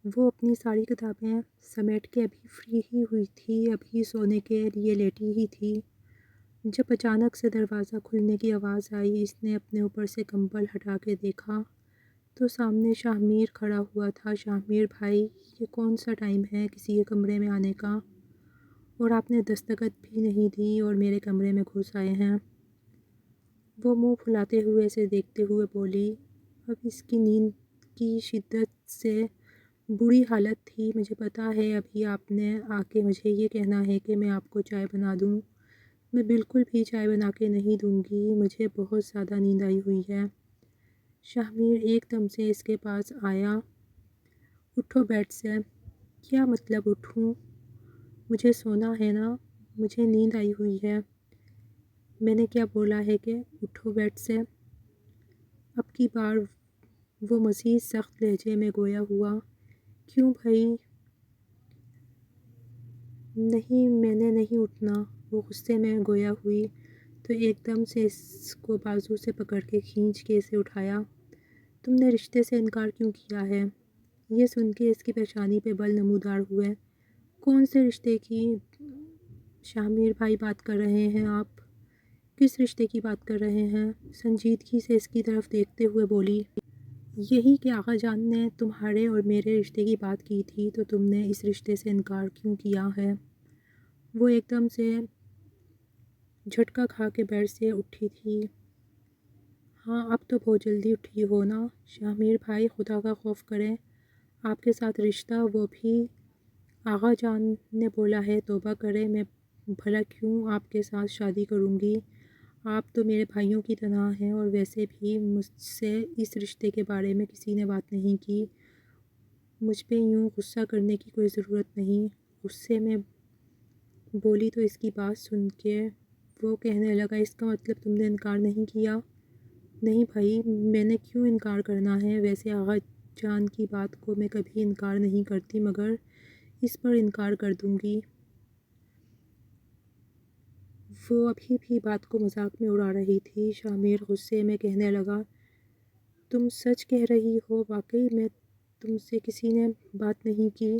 وہ اپنی ساری کتابیں سمیٹ کے ابھی فری ہی ہوئی تھی، ابھی سونے کے لیے لیٹی ہی تھی، جب اچانک سے دروازہ کھلنے کی آواز آئی۔ اس نے اپنے اوپر سے کمبل ہٹا کے دیکھا تو سامنے شاہ میر کھڑا ہوا تھا۔ شاہ میر بھائی، یہ کون سا ٹائم ہے کسی کے کمرے میں آنے کا؟ اور آپ نے دستخط بھی نہیں دی اور میرے کمرے میں گھس آئے ہیں۔ وہ منہ پھلاتے ہوئے اسے دیکھتے ہوئے بولی، اب اس کی نیند کی شدت سے بری حالت تھی، مجھے پتا ہے ابھی آپ نے آ کے مجھے یہ کہنا ہے کہ میں آپ کو چائے بنا دوں۔ میں بالکل بھی چائے بنا کے نہیں دوں گی، مجھے بہت زیادہ نیند آئی ہوئی ہے۔ شاہ میر ایک دم سے اس کے پاس آیا۔ اٹھو بیڈ سے۔ کیا مطلب اٹھوں؟ مجھے سونا ہے نا، مجھے نیند آئی ہوئی ہے۔ میں نے کیا بولا ہے کہ اٹھو بیڈ سے؟ اب کی بار وہ مزید سخت لہجے میں گویا ہوا۔ کیوں بھائی؟ نہیں، میں نے نہیں اٹھنا۔ وہ غصے میں گویا ہوئی تو ایک دم سے اس کو بازو سے پکڑ کے کھینچ کے اسے اٹھایا۔ تم نے رشتے سے انکار کیوں کیا ہے؟ یہ سن کے اس کی پیشانی پہ بل نمودار ہوئے۔ کون سے رشتے کی شاہ میر بھائی بات کر رہے ہیں آپ؟ کس رشتے کی بات کر رہے ہیں؟ سنجیدگی سے اس کی طرف دیکھتے ہوئے بولی، یہی کہ آغا جان نے تمہارے اور میرے رشتے کی بات کی تھی تو تم نے اس رشتے سے انکار کیوں کیا ہے؟ وہ ایک دم سے جھٹکا کھا کے بیڈ سے اٹھی تھی۔ ہاں، اب تو بہت جلدی اٹھی ہو نا؟ شاہ میر بھائی، خدا کا خوف کریں، آپ کے ساتھ رشتہ، وہ بھی آغا جان نے بولا ہے توبہ کریں۔ میں بھلا کیوں آپ کے ساتھ شادی کروں گی؟ آپ تو میرے بھائیوں کی طرح ہیں، اور ویسے بھی مجھ سے اس رشتے کے بارے میں کسی نے بات نہیں کی۔ مجھ پہ یوں غصہ کرنے کی کوئی ضرورت نہیں۔ غصے میں بولی تو اس کی بات سن کے وہ کہنے لگا، اس کا مطلب تم نے انکار نہیں کیا؟ نہیں بھائی، میں نے کیوں انکار کرنا ہے؟ ویسے آغا جان کی بات کو میں کبھی انکار نہیں کرتی، مگر اس پر انکار کر دوں گی۔ وہ ابھی بھی بات کو مذاق میں اڑا رہی تھی۔ شاہ میر غصے میں کہنے لگا، تم سچ کہہ رہی ہو؟ واقعی میں تم سے کسی نے بات نہیں کی؟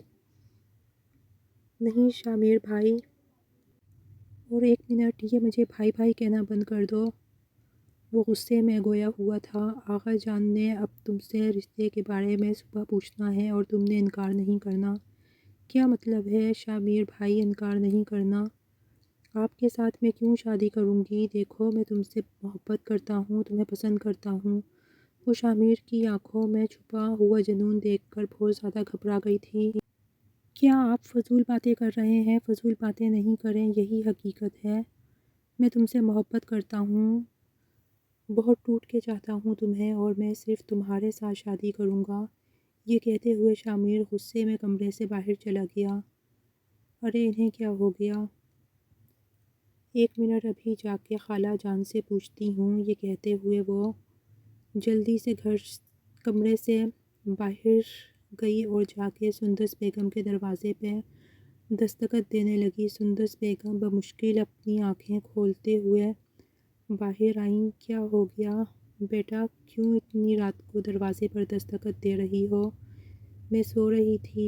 نہیں شاہ میر بھائی، اور ایک منٹ، یہ مجھے بھائی بھائی کہنا بند کر دو۔ وہ غصے میں گویا ہوا تھا، آغا جان نے اب تم سے رشتے کے بارے میں صبح پوچھنا ہے اور تم نے انکار نہیں کرنا۔ کیا مطلب ہے شاہ میر بھائی انکار نہیں کرنا؟ آپ کے ساتھ میں کیوں شادی کروں گی؟ دیکھو، میں تم سے محبت کرتا ہوں، تمہیں پسند کرتا ہوں۔ وہ شاہ میر کی آنکھوں میں چھپا ہوا جنون دیکھ کر بہت زیادہ گھبرا گئی تھی۔ کیا آپ فضول باتیں کر رہے ہیں؟ فضول باتیں نہیں کریں، یہی حقیقت ہے۔ میں تم سے محبت کرتا ہوں، بہت ٹوٹ کے چاہتا ہوں تمہیں، اور میں صرف تمہارے ساتھ شادی کروں گا۔ یہ کہتے ہوئے شاہ میر غصے میں کمرے سے باہر چلا گیا۔ ارے انہیں کیا ہو گیا؟ ایک منٹ، ابھی جا کے خالہ جان سے پوچھتی ہوں۔ یہ کہتے ہوئے وہ جلدی سے کمرے سے باہر گئی اور جا کے سندس بیگم کے دروازے پہ دستخط دینے لگی۔ سندس بیگم بمشکل اپنی آنکھیں کھولتے ہوئے باہر آئیں۔ کیا ہو گیا بیٹا؟ کیوں اتنی رات کو دروازے پر دستخط دے رہی ہو؟ میں سو رہی تھی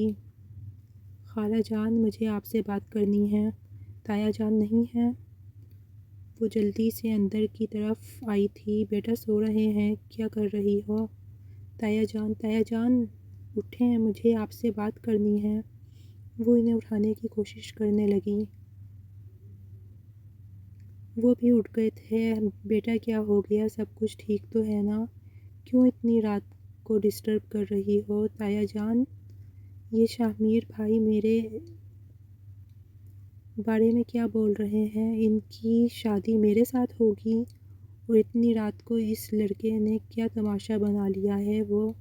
خالہ جان، مجھے آپ سے بات کرنی ہے۔ تایا جان نہیں ہیں؟ وہ جلدی سے اندر کی طرف آئی تھی۔ بیٹا سو رہے ہیں، کیا کر رہی ہو؟ تایا جان اٹھیں، مجھے آپ سے بات کرنی ہے۔ وہ انہیں اٹھانے کی کوشش کرنے لگی۔ وہ بھی اٹھ گئے تھے۔ بیٹا کیا ہو گیا؟ سب کچھ ٹھیک تو ہے نا؟ کیوں اتنی رات کو ڈسٹرب کر رہی ہو تایا جان؟ یہ شاہ میر بھائی میرے بارے میں کیا بول رہے ہیں؟ ان کی شادی میرے ساتھ ہوگی؟ اور اتنی رات کو اس لڑکے نے کیا تماشا بنا لیا ہے؟ وہ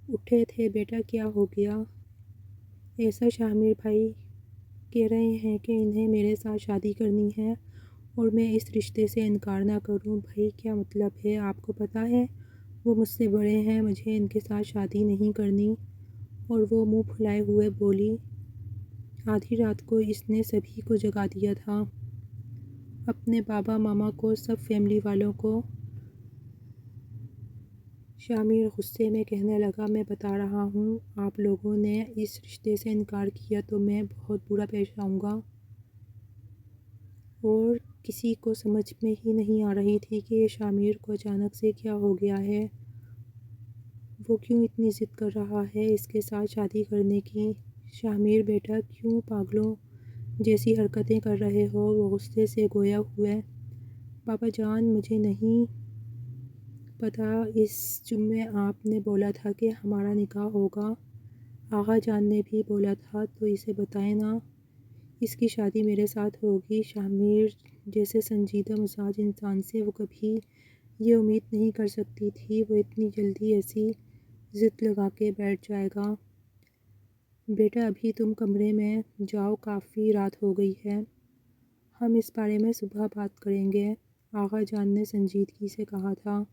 اٹھے تھے۔ بیٹا کیا ہو گیا؟ ایسا شاہ میر بھائی کہہ رہے ہیں کہ انہیں میرے ساتھ شادی کرنی ہے اور میں اس رشتے سے انکار نہ کروں۔ بھائی کیا مطلب ہے؟ آپ کو پتہ ہے وہ مجھ سے بڑے ہیں، مجھے ان کے ساتھ شادی نہیں کرنی۔ اور وہ منہ پھلائے ہوئے بولی، آدھی رات کو اس نے سبھی کو جگا دیا تھا، اپنے بابا ماما کو، سب فیملی والوں کو۔ شامر غصے میں کہنے لگا، میں بتا رہا ہوں آپ لوگوں نے اس رشتے سے انکار کیا تو میں بہت برا پیش آؤں گا۔ اور کسی کو سمجھ میں ہی نہیں آ رہی تھی کہ شامر کو اچانک سے کیا ہو گیا ہے، وہ کیوں اتنی ضد کر رہا ہے اس کے ساتھ شادی کرنے کی۔ شامر بیٹا کیوں پاگلوں جیسی حرکتیں کر رہے ہو؟ وہ غصے سے گویا ہوئے۔ بابا جان مجھے نہیں پتا، اس جمعے آپ نے بولا تھا کہ ہمارا نکاح ہوگا، آغا جان نے بھی بولا تھا، تو اسے بتائیں نا، اس کی شادی میرے ساتھ ہوگی۔ شامر جیسے سنجیدہ مزاج انسان سے وہ کبھی یہ امید نہیں کر سکتی تھی وہ اتنی جلدی ایسی ضد لگا کے بیٹھ جائے گا۔ بیٹا ابھی تم کمرے میں جاؤ، کافی رات ہو گئی ہے، ہم اس بارے میں صبح بات کریں گے، آغا جان نے سنجیدگی سے کہا تھا۔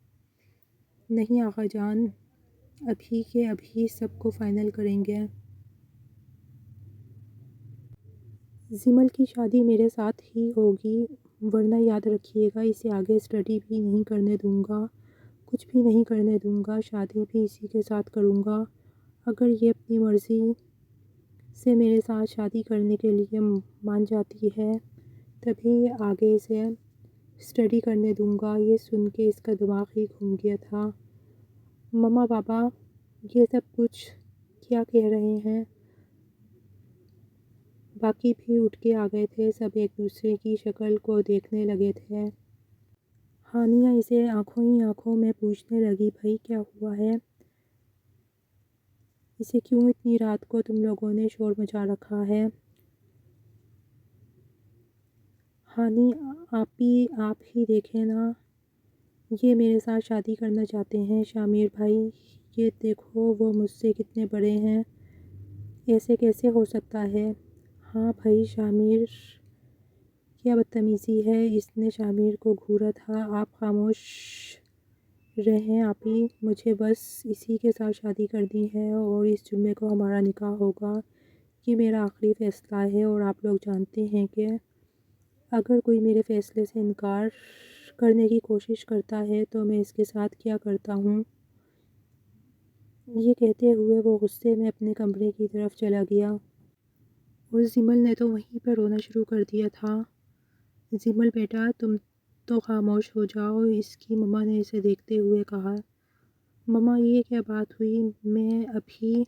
نہیں آغا جان، ابھی کے ابھی سب کو فائنل کریں گے۔ زمل کی شادی میرے ساتھ ہی ہوگی، ورنہ یاد رکھیے گا اسے آگے اسٹڈی بھی نہیں کرنے دوں گا، کچھ بھی نہیں کرنے دوں گا، شادی بھی اسی کے ساتھ کروں گا۔ اگر یہ اپنی مرضی سے میرے ساتھ شادی کرنے کے لیے مان جاتی ہے تبھی آگے اسے اسٹڈی کرنے دوں گا۔ یہ سن کے اس کا دماغ ہی گھوم گیا تھا۔ مما بابا یہ سب کچھ کیا کہہ رہے ہیں؟ باقی بھی اٹھ کے آ گئے تھے، سب ایک دوسرے کی شکل کو دیکھنے لگے تھے۔ ہانیہ اسے آنکھوں ہی آنکھوں میں پوچھنے لگی، بھائی کیا ہوا ہے؟ اسے کیوں اتنی رات کو تم لوگوں نے شور مچا رکھا ہے؟ ہانی آپ ہی دیکھیں نا، یہ میرے ساتھ شادی کرنا چاہتے ہیں۔ شامر بھائی یہ دیکھو وہ مجھ سے کتنے بڑے ہیں، ایسے کیسے ہو سکتا ہے؟ ہاں بھائی شامر کیا بدتمیزی ہے، اس نے شامر کو گھورا تھا۔ آپ خاموش رہیں آپی، مجھے بس اسی کے ساتھ شادی کرنی ہے اور اس جمعے کو ہمارا نکاح ہوگا، یہ میرا آخری فیصلہ ہے۔ اور آپ لوگ جانتے ہیں کہ اگر کوئی میرے فیصلے سے انکار کرنے کی کوشش کرتا ہے تو میں اس کے ساتھ کیا کرتا ہوں۔ یہ کہتے ہوئے وہ غصے میں اپنے کمرے کی طرف چلا گیا اور زمل نے تو وہیں پر رونا شروع کر دیا تھا۔ زمل بیٹا تم تو خاموش ہو جاؤ، اس کی مما نے اسے دیکھتے ہوئے کہا۔ مما یہ کیا بات ہوئی؟ میں ابھی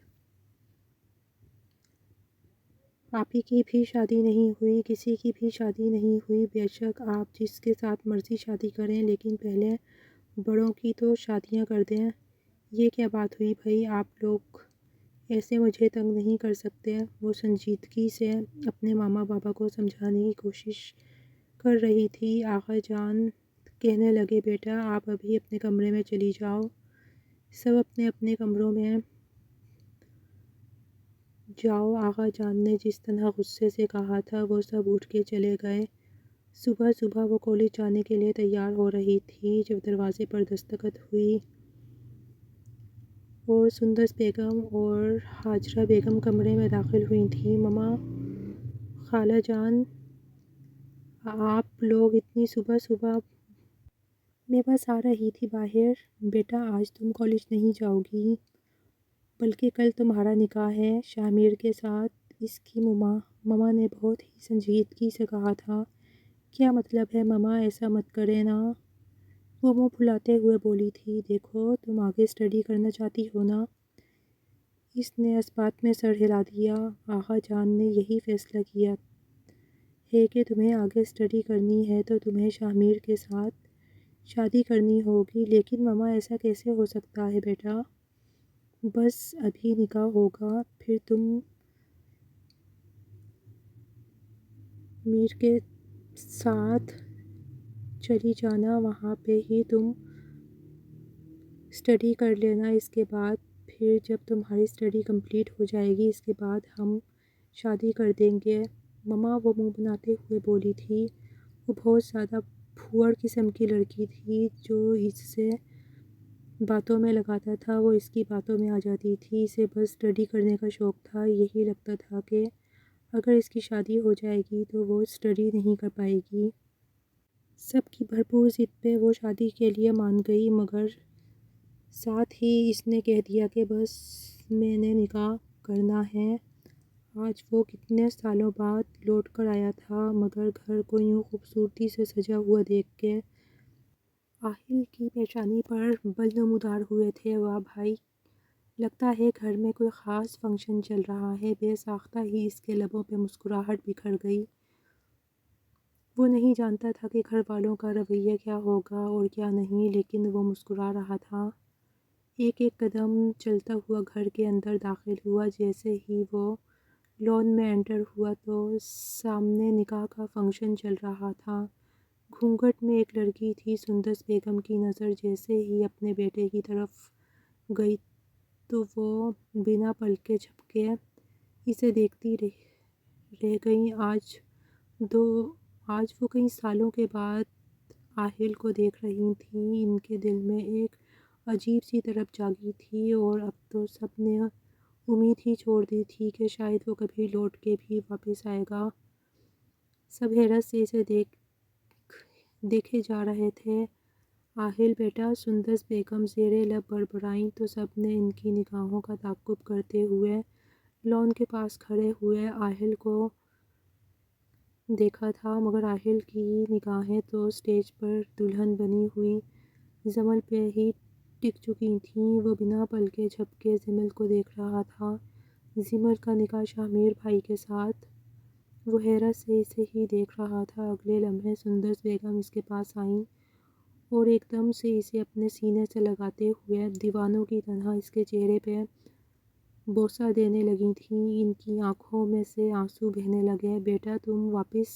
آپی کی بھی شادی نہیں ہوئی، کسی کی بھی شادی نہیں ہوئی، بے شک آپ جس کے ساتھ مرضی شادی کریں لیکن پہلے بڑوں کی تو شادیاں کر دیں۔ یہ کیا بات ہوئی بھائی، آپ لوگ ایسے مجھے تنگ نہیں کر سکتے۔ وہ سنجیدگی سے اپنے ماما بابا کو سمجھانے کی کوشش کر رہی تھی۔ آغا جان کہنے لگے، بیٹا آپ ابھی اپنے کمرے میں چلی جاؤ، سب اپنے اپنے کمروں میں جاؤ۔ آغا جان نے جس طرح غصے سے کہا تھا وہ سب اٹھ کے چلے گئے۔ صبح صبح وہ کالج جانے کے لیے تیار ہو رہی تھی جب دروازے پر دستک ہوئی اور سندس بیگم اور ہاجرہ بیگم کمرے میں داخل ہوئی تھیں۔ مما، خالہ جان، آپ لوگ اتنی صبح صبح؟ میں بس آ رہی تھی باہر۔ بیٹا آج تم کالج نہیں جاؤ گی، بلکہ کل تمہارا نکاح ہے شامر کے ساتھ، اس کی مما نے بہت ہی سنجیدگی سے کہا تھا۔ کیا مطلب ہے مما، ایسا مت کریں نا، وہ منہ پھلاتے ہوئے بولی تھی۔ دیکھو تم آگے اسٹڈی کرنا چاہتی ہو نا؟ اس نے اس بات میں سر ہلا دیا۔ آغا جان نے یہی فیصلہ کیا ہے کہ تمہیں آگے اسٹڈی کرنی ہے تو تمہیں شامر کے ساتھ شادی کرنی ہوگی۔ لیکن مما ایسا کیسے ہو سکتا ہے بیٹا، بس ابھی نکاح ہوگا پھر تم میر کے ساتھ چلی جانا، وہاں پہ ہی تم اسٹڈی کر لینا، اس کے بعد پھر جب تمہاری اسٹڈی کمپلیٹ ہو جائے گی اس کے بعد ہم شادی کر دیں گے۔ مما وہ منہ بناتے ہوئے بولی تھی۔ وہ بہت زیادہ پھوڑ قسم کی لڑکی تھی، جو اس سے باتوں میں لگاتا تھا وہ اس کی باتوں میں آ جاتی تھی۔ اسے بس اسٹڈی کرنے کا شوق تھا، یہی لگتا تھا کہ اگر اس کی شادی ہو جائے گی تو وہ اسٹڈی نہیں کر پائے گی۔ سب کی بھرپور ضد پہ وہ شادی کے لیے مان گئی، مگر ساتھ ہی اس نے کہہ دیا کہ بس میں نے نکاح کرنا ہے۔ آج وہ کتنے سالوں بعد لوٹ کر آیا تھا، مگر گھر کو یوں خوبصورتی سے سجا ہوا دیکھ کے آہل کی پیشانی پر بل نمودار ہوئے تھے۔ واہ بھائی، لگتا ہے گھر میں کوئی خاص فنکشن چل رہا ہے۔ بے ساختہ ہی اس کے لبوں پہ مسکراہٹ بکھر گئی۔ وہ نہیں جانتا تھا کہ گھر والوں کا رویہ کیا ہوگا اور کیا نہیں، لیکن وہ مسکرا رہا تھا۔ ایک ایک قدم چلتا ہوا گھر کے اندر داخل ہوا۔ جیسے ہی وہ لان میں انٹر ہوا تو سامنے نکاح کا فنکشن چل رہا تھا۔ گھونگھٹ میں ایک لڑکی تھی، سندس بیگم کی نظر جیسے ہی اپنے بیٹے کی طرف گئی تو وہ بنا پلکے جھپکے اسے دیکھتی رہ گئیں۔ آج وہ کئی سالوں کے بعد آہل کو دیکھ رہی تھیں۔ ان کے دل میں ایک عجیب سی طرف جاگی تھی اور اب تو سب نے امید ہی چھوڑ دی تھی کہ شاید وہ کبھی لوٹ کے بھی واپس آئے گا۔ سب حیرت سے اسے دیکھے جا رہے تھے۔ آہل بیٹا، سندس بیگم زیر لب بڑبڑائیں تو سب نے ان کی نگاہوں کا تعاقب کرتے ہوئے لان کے پاس کھڑے ہوئے آہل کو دیکھا تھا، مگر آہل کی نگاہیں تو اسٹیج پر دلہن بنی ہوئی جمل پہ ہی ٹک چکی تھیں۔ وہ بنا پلکے جھپکے جمل کو دیکھ رہا تھا، جمل کا نکاح شاہ میر بھائی کے ساتھ۔ وہ حیرت سے اسے ہی دیکھ رہا تھا۔ اگلے لمحے سندس بیگم اس کے پاس آئیں اور ایک دم سے اسے اپنے سینے سے لگاتے ہوئے دیوانوں کی طرح اس کے چہرے پہ بوسہ دینے لگی تھیں۔ ان کی آنکھوں میں سے آنسو بہنے لگے۔ بیٹا، تم واپس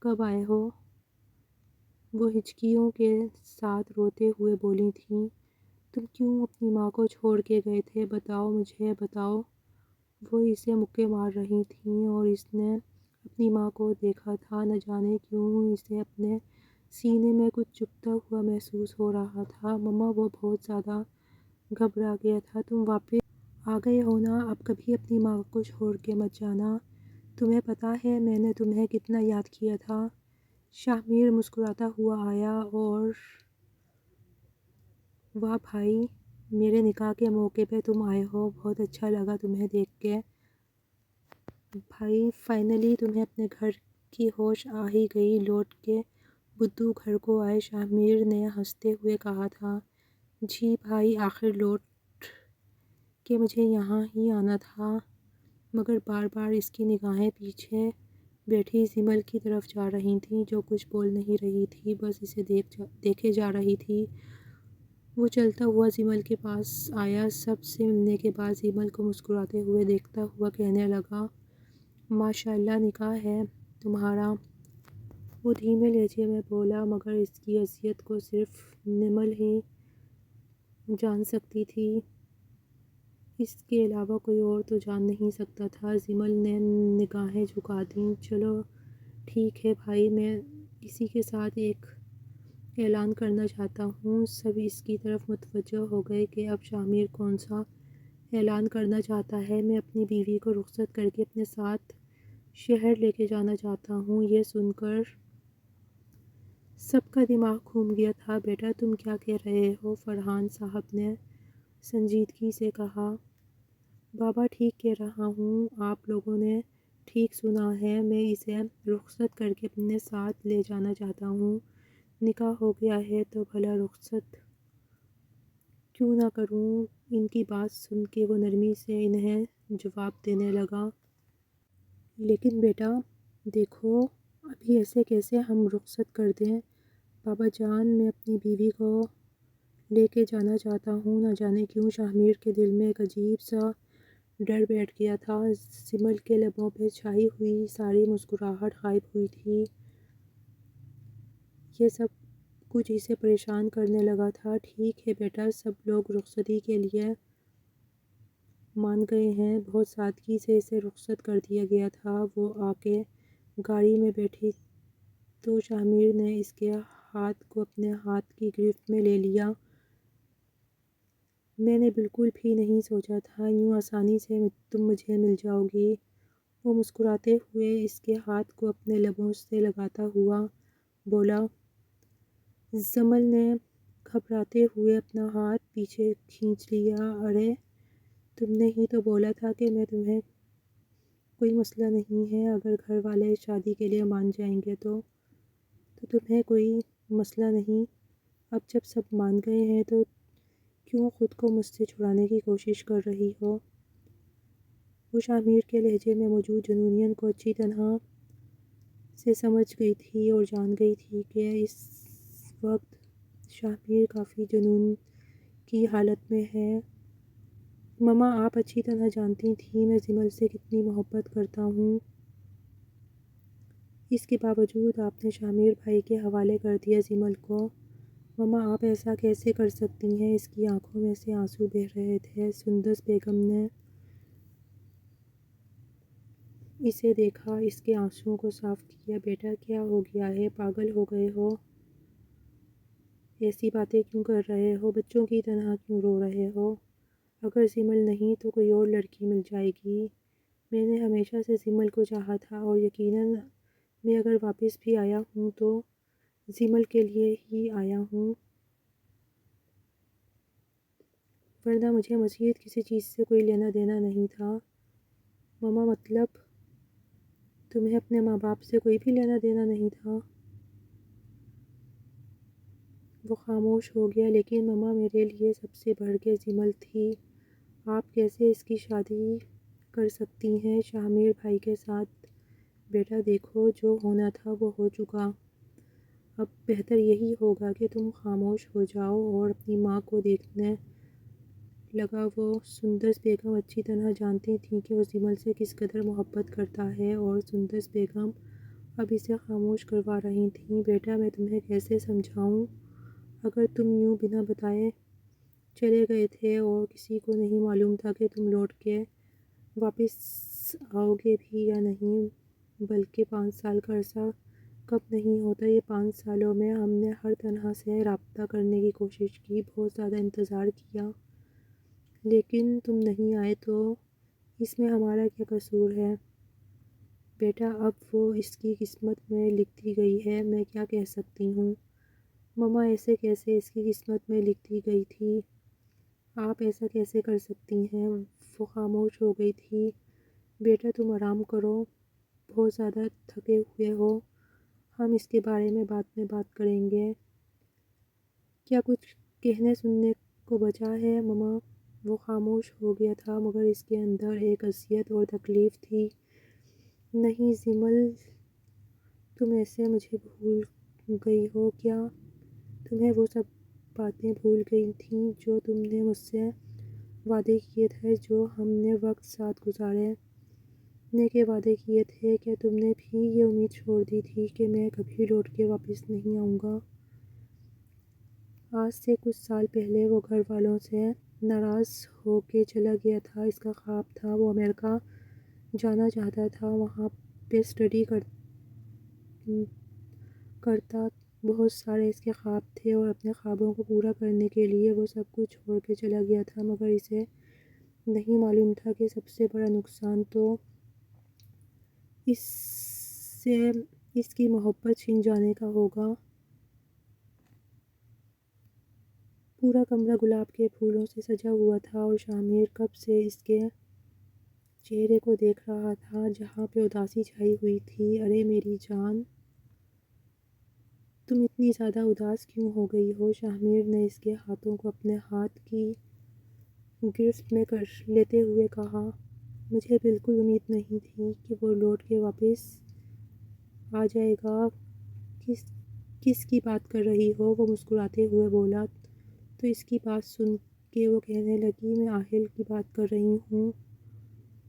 کب آئے ہو؟ وہ ہچکیوں کے ساتھ روتے ہوئے بولی تھیں۔ تم کیوں اپنی ماں کو چھوڑ کے گئے تھے؟ بتاؤ مجھے، بتاؤ۔ وہ اسے مکے مار رہی تھیں اور اس نے اپنی ماں کو دیکھا تھا۔ نہ جانے کیوں اسے اپنے سینے میں کچھ چبھتا ہوا محسوس ہو رہا تھا۔ مما، وہ بہت زیادہ گھبرا گیا تھا۔ تم واپس آ گئے ہو نا؟ اب کبھی اپنی ماں کو چھوڑ کے مت جانا۔ تمہیں پتہ ہے میں نے تمہیں کتنا یاد کیا تھا۔ شاہ میر مسکراتا ہوا آیا اور واہ بھائی، میرے نکاح کے موقع پہ تم آئے ہو، بہت اچھا لگا تمہیں دیکھ کے۔ بھائی، فائنلی تمہیں اپنے گھر کی ہوش آ ہی گئی۔ لوٹ کے بدھو گھر کو آئے، شاہ میر نے ہنستے ہوئے کہا تھا۔ جی بھائی، آخر لوٹ کے مجھے یہاں ہی آنا تھا، مگر بار بار اس کی نگاہیں پیچھے بیٹھی جمل کی طرف جا رہی تھیں، جو کچھ بول نہیں رہی تھی، بس اسے دیکھے جا رہی تھی۔ وہ چلتا ہوا جمل کے پاس آیا۔ سب سے ملنے کے بعد جمل کو مسکراتے ہوئے دیکھتا ہوا کہنے لگا، ماشاء اللہ نکاح ہے تمہارا۔ وہ دھیمے لہجے میں بولا، مگر اس کی اذیت کو صرف نمل ہی جان سکتی تھی، اس کے علاوہ کوئی اور تو جان نہیں سکتا تھا۔ جمل نے نگاہیں جھکا دیں۔ چلو ٹھیک ہے بھائی، میں اسی کے ساتھ ایک اعلان کرنا چاہتا ہوں۔ سب اس کی طرف متوجہ ہو گئے کہ اب شاہ میر کون سا اعلان کرنا چاہتا ہے۔ میں اپنی بیوی کو رخصت کر کے اپنے ساتھ شہر لے کے جانا چاہتا ہوں۔ یہ سن کر سب کا دماغ گھوم گیا تھا۔ بیٹا، تم کیا کہہ رہے ہو؟ فرحان صاحب نے سنجیدگی سے کہا۔ بابا، ٹھیک کہہ رہا ہوں، آپ لوگوں نے ٹھیک سنا ہے، میں اسے رخصت کر کے اپنے ساتھ لے جانا چاہتا ہوں۔ نکاح ہو گیا ہے تو بھلا رخصت کیوں نہ کروں؟ ان کی بات سن کے وہ نرمی سے انہیں جواب دینے لگا۔ لیکن بیٹا دیکھو، ابھی ایسے کیسے ہم رخصت کر دیں؟ بابا جان، میں اپنی بیوی کو لے کے جانا چاہتا ہوں۔ نہ جانے کیوں شاہ میر کے دل میں ایک عجیب سا ڈر بیٹھ گیا تھا۔ جمل کے لبوں پہ چھائی ہوئی ساری مسکراہٹ غائب ہوئی تھی۔ یہ سب کچھ اسے پریشان کرنے لگا تھا۔ ٹھیک ہے بیٹا، سب لوگ رخصتی کے لیے مان گئے ہیں۔ بہت سادگی سے اسے رخصت کر دیا گیا تھا۔ وہ آ کے گاڑی میں بیٹھی تو شاہ میر نے اس کے ہاتھ کو اپنے ہاتھ کی گرفت میں لے لیا۔ میں نے بالکل بھی نہیں سوچا تھا یوں آسانی سے تم مجھے مل جاؤ گی۔ وہ مسکراتے ہوئے اس کے ہاتھ کو اپنے لبوں سے لگاتا ہوا بولا۔ جمل نے گھبراتے ہوئے اپنا ہاتھ پیچھے کھینچ لیا۔ ارے تم نے ہی تو بولا تھا کہ میں تمہیں کوئی مسئلہ نہیں ہے، اگر گھر والے شادی کے لیے مان جائیں گے تو تمہیں کوئی مسئلہ نہیں۔ اب جب سب مان گئے ہیں تو کیوں خود کو مجھ سے چھڑانے کی کوشش کر رہی ہو؟ وہ شامیر کے لہجے میں موجود جنونیت کو اچھی طرح سے سمجھ گئی تھی اور جان گئی تھی کہ اس وقت شامیر کافی جنون کی حالت میں ہے۔ مما، آپ اچھی طرح جانتی تھیں میں جمل سے کتنی محبت کرتا ہوں، اس کے باوجود آپ نے شامیر بھائی کے حوالے کر دیا جمل کو۔ مما، آپ ایسا کیسے کر سکتی ہیں؟ اس کی آنکھوں میں سے آنسو بہہ رہے تھے۔ سندس بیگم نے اسے دیکھا، اس کے آنسوؤں کو صاف کیا۔ بیٹا کیا ہو گیا ہے؟ پاگل ہو گئے ہو؟ ایسی باتیں کیوں کر رہے ہو؟ بچوں کی طرح کیوں رو رہے ہو؟ اگر جمل نہیں تو کوئی اور لڑکی مل جائے گی۔ میں نے ہمیشہ سے جمل کو چاہا تھا اور یقیناً میں اگر واپس بھی آیا ہوں تو جمل کے لیے ہی آیا ہوں، ورنہ مجھے مزید کسی چیز سے کوئی لینا دینا نہیں تھا۔ مما، مطلب تمہیں اپنے ماں باپ سے کوئی بھی لینا دینا نہیں تھا؟ وہ خاموش ہو گیا۔ لیکن مما، میرے لیے سب سے بڑھ کے جمل تھی۔ آپ کیسے اس کی شادی کر سکتی ہیں شامیر بھائی کے ساتھ؟ بیٹا دیکھو، جو ہونا تھا وہ ہو چکا، اب بہتر یہی ہوگا کہ تم خاموش ہو جاؤ اور اپنی ماں کو دیکھنے لگا۔ وہ سندس بیگم اچھی طرح جانتی تھیں کہ وہ جمل سے کس قدر محبت کرتا ہے اور سندس بیگم اب اسے خاموش کروا رہی تھیں۔ بیٹا میں تمہیں کیسے سمجھاؤں؟ اگر تم یوں بنا بتائے چلے گئے تھے اور کسی کو نہیں معلوم تھا کہ تم لوٹ کے واپس آؤ گے بھی یا نہیں، بلکہ 5 سال کا عرصہ کب نہیں ہوتا، یہ 5 سالوں میں ہم نے ہر طرح سے رابطہ کرنے کی کوشش کی، بہت زیادہ انتظار کیا، لیکن تم نہیں آئے، تو اس میں ہمارا کیا قصور ہے؟ بیٹا اب وہ اس کی قسمت میں لکھ دی گئی ہے، میں کیا کہہ سکتی ہوں؟ مما، ایسے کیسے؟ اس کی قسمت میں لکھ دی گئی تھی؟ آپ ایسا کیسے کر سکتی ہیں؟ وہ خاموش ہو گئی تھی۔ بیٹا تم آرام کرو، بہت زیادہ تھکے ہوئے ہو، ہم اس کے بارے میں بعد میں بات کریں گے۔ کیا کچھ کہنے سننے کو بچا ہے مما؟ وہ خاموش ہو گیا تھا مگر اس کے اندر ایک اذیت اور تکلیف تھی۔ نہیں جمل، تم ایسے مجھے بھول گئی ہو کیا؟ تمہیں وہ سب باتیں بھول گئی تھیں جو تم نے مجھ سے وعدے کیے تھے، جو ہم نے وقت ساتھ گزارنے کے وعدے کیے تھے؟ کیا تم نے بھی یہ امید چھوڑ دی تھی کہ میں کبھی لوٹ کے واپس نہیں آؤں گا؟ آج سے کچھ سال پہلے وہ گھر والوں سے ناراض ہو کے چلا گیا تھا۔ اس کا خواب تھا، وہ امریکہ جانا چاہتا تھا، وہاں پہ اسٹڈی کرتا، بہت سارے اس کے خواب تھے اور اپنے خوابوں کو پورا کرنے کے لیے وہ سب کچھ چھوڑ کے چلا گیا تھا، مگر اسے نہیں معلوم تھا کہ سب سے بڑا نقصان تو اس سے اس کی محبت چھن جانے کا ہوگا۔ پورا کمرہ گلاب کے پھولوں سے سجا ہوا تھا اور شامیر کب سے اس کے چہرے کو دیکھ رہا تھا جہاں پہ اداسی چھائی ہوئی تھی۔ ارے میری جان، تم اتنی زیادہ اداس کیوں ہو گئی ہو؟ شامیر نے اس کے ہاتھوں کو اپنے ہاتھ کی گرفت میں کر لیتے ہوئے کہا۔ مجھے بالکل امید نہیں تھی کہ وہ لوٹ کے واپس آ جائے گا۔ کس کی بات کر رہی ہو؟ وہ مسکراتے ہوئے بولا۔ تو اس کی بات سن کے وہ کہنے لگی، میں آہل کی بات کر رہی ہوں۔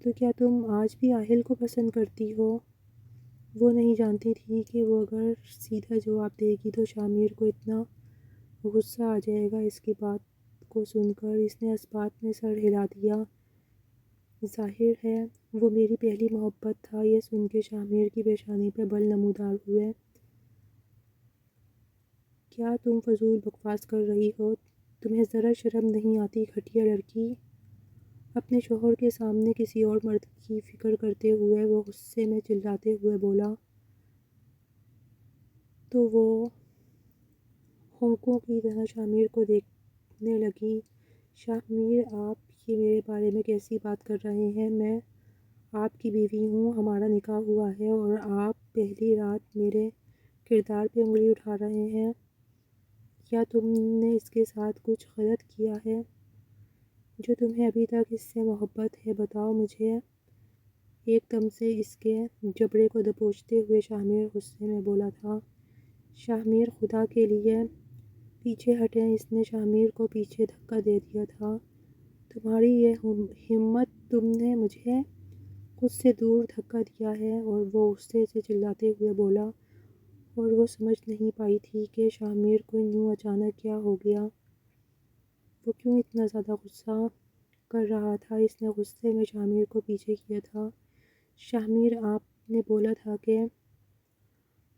تو کیا تم آج بھی آہل کو پسند کرتی ہو؟ وہ نہیں جانتی تھی کہ وہ اگر سیدھا جواب دے گی تو شامیر کو اتنا غصہ آ جائے گا۔ اس کی بات کو سن کر اس نے اس بات میں سر ہلا دیا۔ ظاہر ہے وہ میری پہلی محبت تھا۔ یہ سن کے شامیر کی پیشانی پہ بل نمودار ہوئے۔ کیا تم فضول بکواس کر رہی ہو؟ تمہیں ذرا شرم نہیں آتی، گھٹیا لڑکی؟ اپنے شوہر کے سامنے کسی اور مرد کی فکر کرتے ہوئے وہ غصے میں چلاتے ہوئے بولا۔ تو وہ ہونکوں کی طرح شامیر کو دیکھنے لگی۔ شامیر، آپ یہ میرے بارے میں کیسی بات کر رہے ہیں؟ میں آپ کی بیوی ہوں، ہمارا نکاح ہوا ہے، اور آپ پہلی رات میرے کردار پہ انگلی اٹھا رہے ہیں؟ یا تم نے اس کے ساتھ کچھ غلط کیا ہے جو تمہیں ابھی تک اس سے محبت ہے؟ بتاؤ مجھے۔ ایک دم سے اس کے جبڑے کو دبوچتے ہوئے شامیر غصے میں بولا تھا۔ شامیر، خدا کے لیے پیچھے ہٹیں۔ اس نے شامیر کو پیچھے دھکا دے دیا تھا۔ تمہاری یہ ہمت، تم نے مجھے خود سے دور دھکا دیا ہے، اور وہ غصے سے چلاتے ہوئے بولا، اور وہ سمجھ نہیں پائی تھی کہ شامیر کو یوں اچانک کیا ہو گیا، وہ کیوں اتنا زیادہ غصہ کر رہا تھا۔ اس نے غصے میں شامیر کو پیچھے کیا تھا۔ شامیر، آپ نے بولا تھا کہ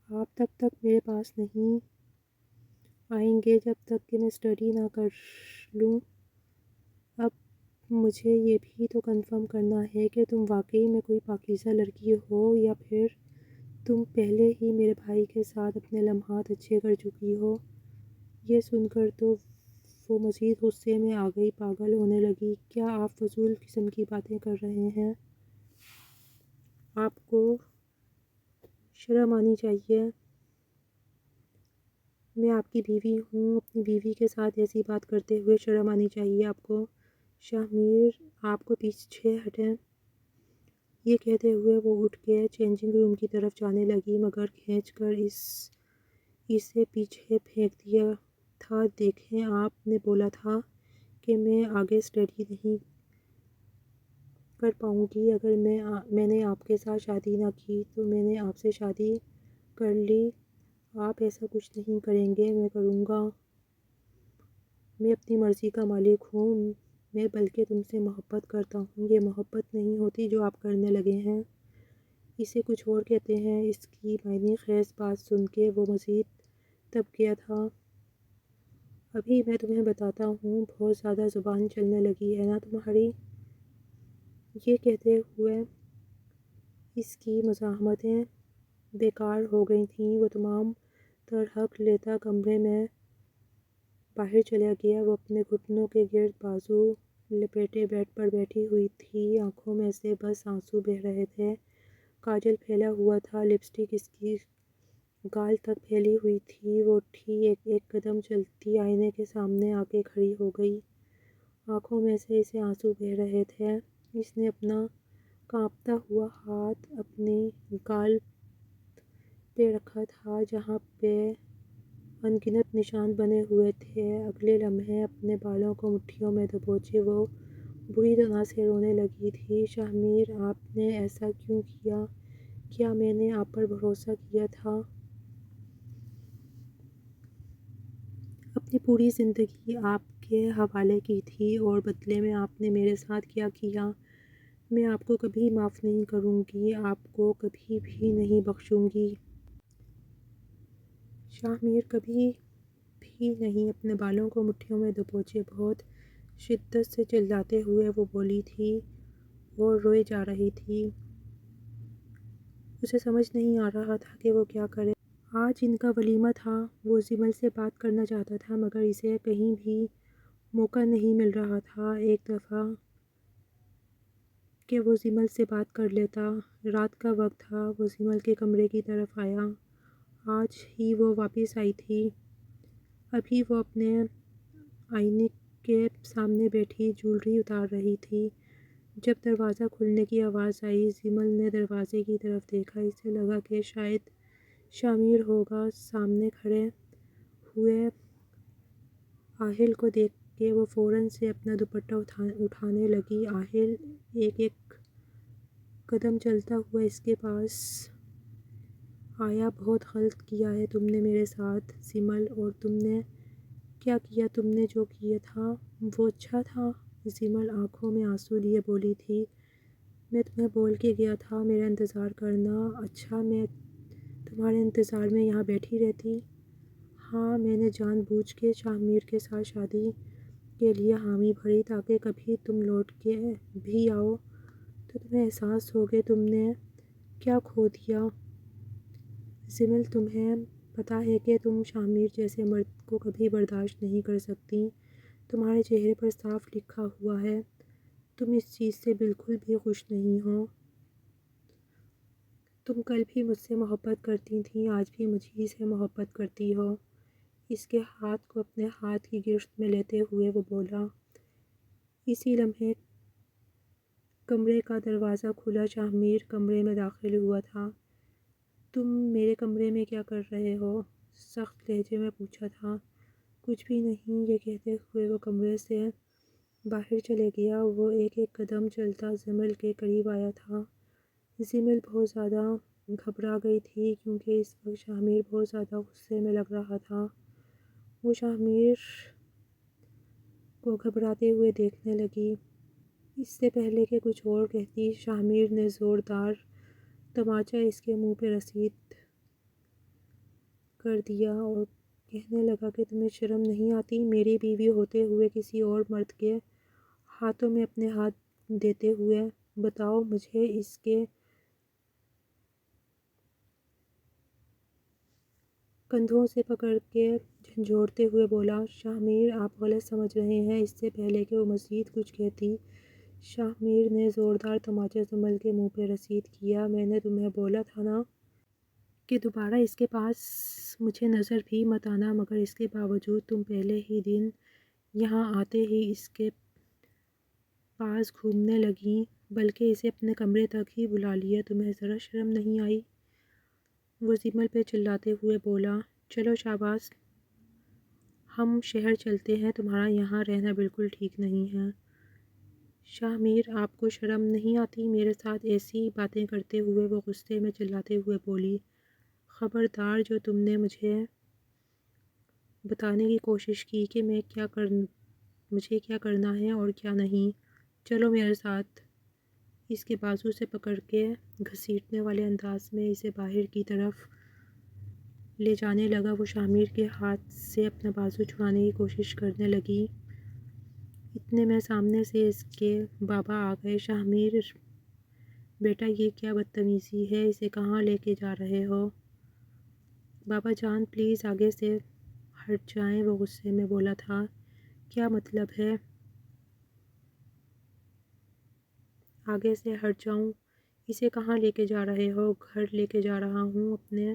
آپ تب تک میرے پاس نہیں آئیں گے جب تک کہ میں اسٹڈی نہ کر لوں۔ اب مجھے یہ بھی تو کنفرم کرنا ہے کہ تم واقعی میں کوئی پاکیزہ لڑکی ہو، یا پھر تم پہلے ہی میرے بھائی کے ساتھ اپنے لمحات اچھے کر چکی ہو۔ یہ سن کر تو وہ مزید غصے میں آ گئی، پاگل ہونے لگی۔ کیا آپ فضول قسم کی باتیں کر رہے ہیں؟ آپ کو شرم آنی چاہیے۔ میں آپ کی بیوی ہوں، اپنی بیوی کے ساتھ ایسی بات کرتے ہوئے شرم آنی چاہیے آپ کو۔ شامیر، آپ کو پیچھے ہٹیں۔ یہ کہتے ہوئے وہ اٹھ کے چینجنگ روم کی طرف جانے لگی، مگر کھینچ کر اسے پیچھے پھینک دیا تھا۔ دیکھیں، آپ نے بولا تھا کہ میں آگے اسٹڈی نہیں کر پاؤں گی اگر میں نے آپ کے ساتھ شادی نہ کی، تو میں نے آپ سے شادی کر لی۔ آپ ایسا کچھ نہیں کریں گے۔ میں کروں گا۔ میں اپنی مرضی کا مالک ہوں۔ میں بلکہ تم سے محبت کرتا ہوں۔ یہ محبت نہیں ہوتی جو آپ کرنے لگے ہیں، اسے کچھ اور کہتے ہیں۔ اس کی معنی خیز بات سن کے وہ مزید دب گیا تھا۔ ابھی میں تمہیں بتاتا ہوں۔ بہت زیادہ زبان چلنے لگی ہے نا تمہاری؟ یہ کہتے ہوئے اس کی مزاحمتیں بیکار ہو گئی تھیں۔ وہ تمام تر حق لیتا کمرے میں باہر چلا گیا۔ وہ اپنے گھٹنوں کے گرد بازو لپیٹے بیڈ پر بیٹھی ہوئی تھی، آنکھوں میں سے بس آنسو بہہ رہے تھے۔ کاجل پھیلا ہوا تھا، لپسٹک اس کی گال تک پھیلی ہوئی تھی۔ وہ اٹھی، ایک قدم چلتی آئینے کے سامنے آ کے کھڑی ہو گئی۔ آنکھوں میں سے اسے آنسو بہہ رہے تھے۔ اس نے اپنا کانپتا ہوا ہاتھ اپنی گال پہ رکھا تھا جہاں پہ ان گنت نشان بنے ہوئے تھے۔ اگلے لمحے اپنے بالوں کو مٹھیوں میں دبوچے وہ بری طرح سے رونے لگی تھی۔ شامیر، آپ نے ایسا کیوں کیا؟ کیا میں نے آپ پر بھروسہ کیا تھا؟ اپنی پوری زندگی آپ کے حوالے کی تھی، اور بدلے میں آپ نے میرے ساتھ کیا کیا؟ میں آپ کو کبھی معاف نہیں کروں گی، آپ کو کبھی بھی نہیں بخشوں گی۔ شامیر، کبھی بھی نہیں۔ اپنے بالوں کو مٹھیوں میں دبوچے بہت شدت سے چلاتے ہوئے وہ بولی تھی، اور روئے جا رہی تھی۔ اسے سمجھ نہیں آ رہا تھا کہ وہ کیا کرے۔ آج ان کا ولیمہ تھا۔ وہ زمل سے بات کرنا چاہتا تھا، مگر اسے کہیں بھی موقع نہیں مل رہا تھا۔ ایک دفعہ کہ وہ زمل سے بات کر لیتا۔ رات کا وقت تھا۔ وہ زمل کے کمرے کی طرف آیا۔ آج ہی وہ واپس آئی تھی۔ ابھی وہ اپنے آئینے کے سامنے بیٹھی جولری اتار رہی تھی، جب دروازہ کھلنے کی آواز آئی۔ زمل نے دروازے کی طرف دیکھا۔ اسے لگا کہ شاید شامیر ہوگا۔ سامنے کھڑے ہوئے آہل کو دیکھ کے وہ فوراً سے اپنا دوپٹہ اٹھانے لگی۔ آہل ایک قدم چلتا ہوا اس کے پاس آیا۔ بہت غلط کیا ہے تم نے میرے ساتھ زمل، اور تم نے کیا کیا؟ تم نے جو کیا تھا وہ اچھا تھا؟ زمل آنکھوں میں آنسو لیے بولی تھی۔ میں تمہیں بول کے گیا تھا میرا انتظار کرنا۔ اچھا، میں تمہارے انتظار میں یہاں بیٹھی رہتی؟ ہاں، میں نے جان بوجھ کے شامیر کے ساتھ شادی کے لیے حامی بھری تاکہ کبھی تم لوٹ کے بھی آؤ تو تمہیں احساس ہو کہ تم نے کیا کھو دیا۔ زمل، تمہیں پتہ ہے کہ تم شامیر جیسے مرد کو کبھی برداشت نہیں کر سکتی۔ تمہارے چہرے پر صاف لکھا ہوا ہے، تم اس چیز سے بالکل بھی خوش نہیں ہو۔ تم کل بھی مجھ سے محبت کرتی تھیں، آج بھی مجھے سے محبت کرتی ہو۔ اس کے ہاتھ کو اپنے ہاتھ کی گرفت میں لیتے ہوئے وہ بولا۔ اسی لمحے کمرے کا دروازہ کھلا، شاہمیر کمرے میں داخل ہوا تھا۔ تم میرے کمرے میں کیا کر رہے ہو؟ سخت لہجے میں پوچھا تھا۔ کچھ بھی نہیں، یہ کہتے ہوئے وہ کمرے سے باہر چلے گیا۔ وہ ایک ایک قدم چلتا زمل کے قریب آیا تھا۔ زمل بہت زیادہ گھبرا گئی تھی کیونکہ اس وقت شاہمیر بہت زیادہ غصے میں لگ رہا تھا۔ وہ شاہمیر کو گھبراتے ہوئے دیکھنے لگی۔ اس سے پہلے کہ کچھ اور کہتی، شاہمیر نے زوردار تماچا اس کے منہ پہ رسید کر دیا اور کہنے لگا کہ تمہیں شرم نہیں آتی؟ میری بیوی ہوتے ہوئے کسی اور مرد کے ہاتھوں میں اپنے ہاتھ دیتے ہوئے، بتاؤ مجھے۔ اس کے کندھوں سے پکڑ کے جھنجھوڑتے ہوئے بولا۔ شاہمیر آپ غلط سمجھ رہے ہیں۔ اس سے پہلے کہ وہ مزید کچھ کہتی، شاہمیر نے زوردار تماچا زمل کے منہ پہ رسید کیا۔ میں نے تمہیں بولا تھا نا کہ دوبارہ اس کے پاس مجھے نظر بھی مت آنا، مگر اس کے باوجود تم پہلے ہی دن یہاں آتے ہی اس کے پاس گھومنے لگیں، بلکہ اسے اپنے کمرے تک ہی بلا لیا۔ تمہیں ذرا شرم نہیں آئی؟ وہ زمل پہ چلاتے ہوئے بولا۔ چلو شاباش، ہم شہر چلتے ہیں، تمہارا یہاں رہنا بالکل ٹھیک نہیں ہے۔ شاہمیر آپ کو شرم نہیں آتی میرے ساتھ ایسی باتیں کرتے ہوئے؟ وہ غصے میں چلاتے ہوئے بولی۔ خبردار، جو تم نے مجھے بتانے کی کوشش کی کہ مجھے کیا کرنا ہے اور کیا نہیں، چلو میرے ساتھ۔ اس کے بازو سے پکڑ کے گھسیٹنے والے انداز میں اسے باہر کی طرف لے جانے لگا۔ وہ شاہمیر کے ہاتھ سے اپنا بازو چھڑانے کی کوشش کرنے لگی۔ اتنے میں سامنے سے اس کے بابا آ گئے۔ شاہمیر بیٹا، یہ کیا بدتمیزی ہے؟ اسے کہاں لے کے جا رہے ہو؟ بابا جان پلیز آگے سے ہٹ جائیں، وہ غصے میں بولا تھا۔ کیا مطلب ہے آگے سے ہٹ جاؤں؟ اسے کہاں لے کے جا رہے ہو؟ گھر لے کے جا رہا ہوں اپنے۔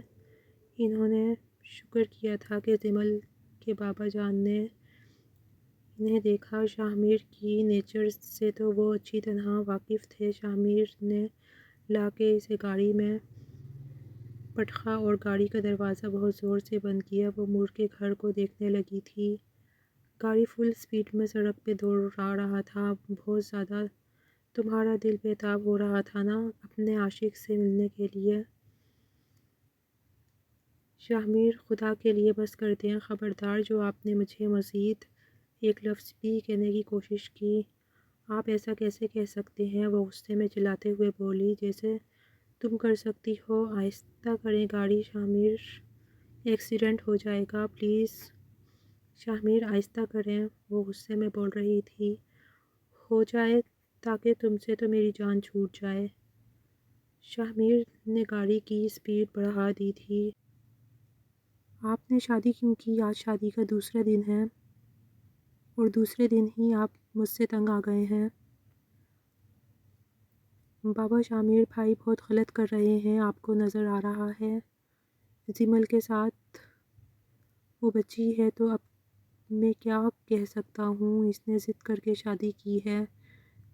انہوں نے شکر کیا تھا کہ زمل کے بابا جان نے انہیں دیکھا۔ شاہمیر کی نیچر سے تو وہ اچھی طرح واقف تھے۔ شاہمیر نے لا کے اسے گاڑی میں پٹخا اور گاڑی کا دروازہ بہت زور سے بند کیا۔ وہ مڑ کے گھر کو دیکھنے لگی تھی۔ گاڑی فل سپیڈ میں سڑک پہ دوڑا رہا تھا۔ بہت زیادہ تمہارا دل بے تاب ہو رہا تھا نا اپنے عاشق سے ملنے کے لیے؟ شاہمیر خدا کے لیے بس کر دیں، خبردار، جو آپ نے مجھے مزید ایک لفظ بھی کہنے کی کوشش کی، آپ ایسا کیسے کہہ سکتے ہیں؟ وہ غصے میں چلاتے ہوئے بولی۔ جیسے تم کر سکتی ہو، آہستہ کریں گاڑی شاہمیر، ایکسیڈنٹ ہو جائے گا پلیز۔ شاہمیر آہستہ کریں، وہ غصے میں بول رہی تھی۔ ہو جائے تاکہ تم سے تو میری جان چھوٹ جائے۔ شاہمیر نے گاڑی کی سپیڈ بڑھا دی تھی۔ آپ نے شادی کیوں کی؟ آج شادی کا دوسرا دن ہے اور دوسرے دن ہی آپ مجھ سے تنگ آ گئے ہیں۔ بابا شاہمیر بھائی بہت غلط کر رہے ہیں، آپ کو نظر آ رہا ہے۔ زمل کے ساتھ وہ بچی ہے تو اب میں کیا کہہ سکتا ہوں؟ اس نے ضد کر کے شادی کی ہے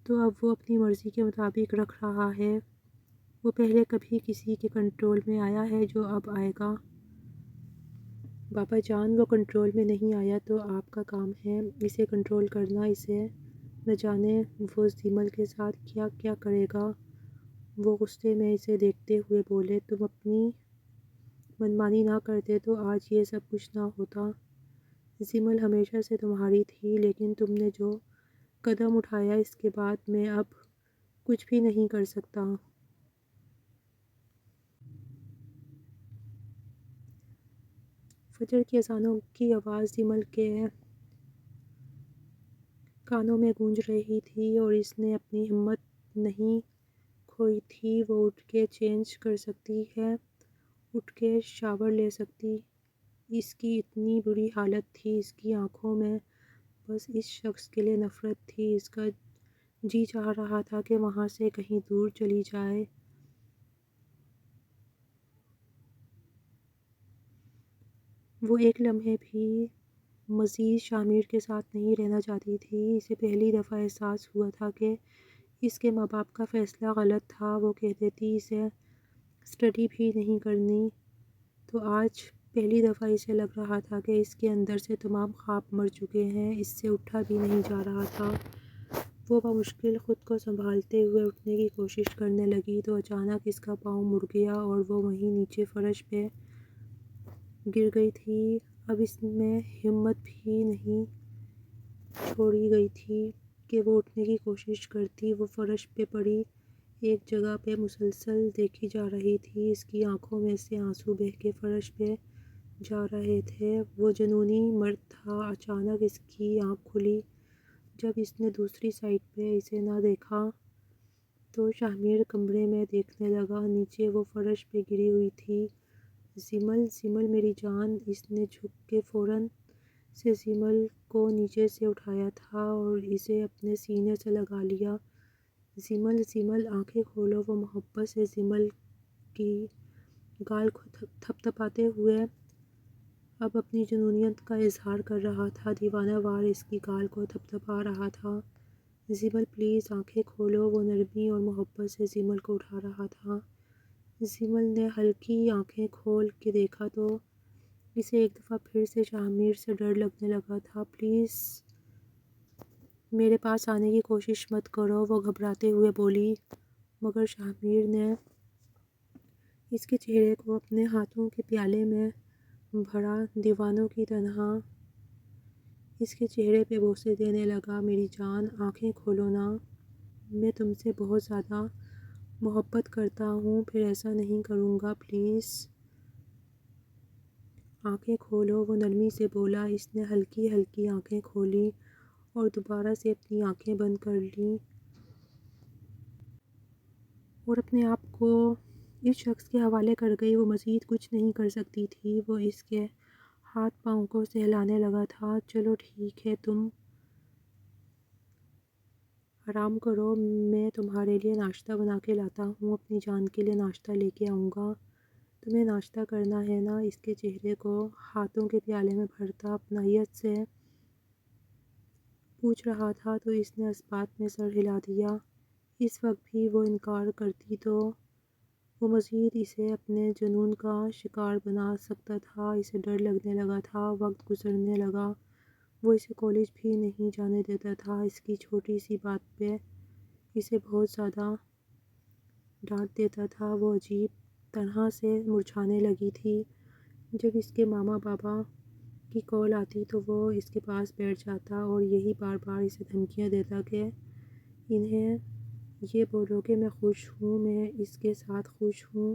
تو اب وہ اپنی مرضی کے مطابق رکھ رہا ہے۔ وہ پہلے کبھی کسی کے کنٹرول میں آیا ہے جو اب آئے گا؟ بابا جان، وہ کنٹرول میں نہیں آیا تو آپ کا کام ہے اسے کنٹرول کرنا۔ اسے نہ جانے وہ زمل کے ساتھ کیا کیا کرے گا۔ وہ غصے میں اسے دیکھتے ہوئے بولے۔ تم اپنی منمانی نہ کرتے تو آج یہ سب کچھ نہ ہوتا۔ زمل ہمیشہ سے تمہاری تھی، لیکن تم نے جو قدم اٹھایا اس کے بعد میں اب کچھ بھی نہیں کر سکتا۔ فجر کی اذانوں کی آواز زمل کے کانوں میں گونج رہی تھی اور اس نے اپنی ہمت نہیں کھوئی تھی۔ وہ اٹھ کے چینج کر سکتی ہے، اٹھ کے شاور لے سکتی اس کی اتنی بری حالت تھی، اس کی آنکھوں میں بس اس شخص کے لیے نفرت تھی۔ اس کا جی چاہ رہا تھا کہ وہاں سے کہیں دور چلی جائے۔ وہ ایک لمحے بھی مزید شامیر کے ساتھ نہیں رہنا چاہتی تھی۔ اسے پہلی دفعہ احساس ہوا تھا کہ اس کے ماں باپ کا فیصلہ غلط تھا۔ وہ کہتے تھے اسے اسٹڈی بھی نہیں کرنی، تو آج پہلی دفعہ اسے لگ رہا تھا کہ اس کے اندر سے تمام خواب مر چکے ہیں، اس سے اٹھا بھی نہیں جا رہا تھا۔ وہ بمشکل خود کو سنبھالتے ہوئے اٹھنے کی کوشش کرنے لگی تو اچانک اس کا پاؤں مڑ گیا اور وہ وہیں نیچے فرش پہ گر گئی تھی۔ اب اس میں ہمت بھی نہیں چھوڑی گئی تھی کہ وہ اٹھنے کی کوشش کرتی۔ وہ فرش پہ پڑی ایک جگہ پہ مسلسل دیکھی جا رہی تھی۔ اس کی آنکھوں میں سے آنسو بہہ کے فرش پہ جا رہے تھے۔ وہ جنونی مرد تھا۔ اچانک اس کی آنکھ کھلی۔ جب اس نے دوسری سائڈ پہ اسے نہ دیکھا تو شامیر کمرے میں دیکھنے لگا۔ نیچے وہ فرش پہ گری ہوئی تھی۔ زمل، زمل میری جان۔ اس نے جھک کے فوراً سے زمل کو نیچے سے اٹھایا تھا اور اسے اپنے سینے سے لگا لیا۔ زمل، زمل آنکھیں کھولو۔ وہ محبت سے زمل کی گال کو تھپ تھپاتے ہوئے اب اپنی جنونیت کا اظہار کر رہا تھا۔ دیوانہ وار اس کی گال کو تھپ تھپا رہا تھا۔ زمل پلیز آنکھیں کھولو۔ وہ نرمی اور محبت سے زمل کو اٹھا رہا تھا۔ زمل نے ہلکی آنکھیں کھول کے دیکھا تو اسے ایک دفعہ پھر سے شامیر سے ڈر لگنے لگا تھا۔ پلیز میرے پاس آنے کی کوشش مت کرو، وہ گھبراتے ہوئے بولی۔ مگر شامیر نے اس کے چہرے کو اپنے ہاتھوں کے پیالے میں بھرا، دیوانوں کی طرح اس کے چہرے پہ بوسے دینے لگا۔ میری جان آنکھیں کھولو نا، میں تم سے بہت زیادہ محبت کرتا ہوں، پھر ایسا نہیں کروں گا، پلیز آنکھیں کھولو، وہ نرمی سے بولا۔ اس نے ہلکی ہلکی آنکھیں کھولیں اور دوبارہ سے اپنی آنکھیں بند کر لیں اور اپنے آپ کو اس شخص کے حوالے کر گئی۔ وہ مزید کچھ نہیں کر سکتی تھی۔ وہ اس کے ہاتھ پاؤں کو سہلانے لگا تھا۔ چلو ٹھیک ہے، تم آرام کرو، میں تمہارے لیے ناشتہ بنا کے لاتا ہوں، اپنی جان کے لیے ناشتہ لے کے آؤں گا۔ تمہیں ناشتہ کرنا ہے نا؟ اس کے چہرے کو ہاتھوں کے پیالے میں بھرتا اپنائیت سے پوچھ رہا تھا تو اس نے اس بات میں سر ہلا دیا۔ اس وقت بھی وہ انکار کرتی تو وہ مزید اسے اپنے جنون کا شکار بنا سکتا تھا۔ اسے ڈر لگنے لگا تھا۔ وقت گزرنے لگا۔ وہ اسے کالج بھی نہیں جانے دیتا تھا۔ اس کی چھوٹی سی بات پہ اسے بہت زیادہ ڈانٹ دیتا تھا۔ وہ عجیب طرح سے مرجھانے لگی تھی۔ جب اس کے ماما بابا کی کال آتی تو وہ اس کے پاس بیٹھ جاتا اور یہی بار بار اسے دھمکیاں دیتا کہ انہیں یہ بولو کہ میں خوش ہوں، میں اس کے ساتھ خوش ہوں،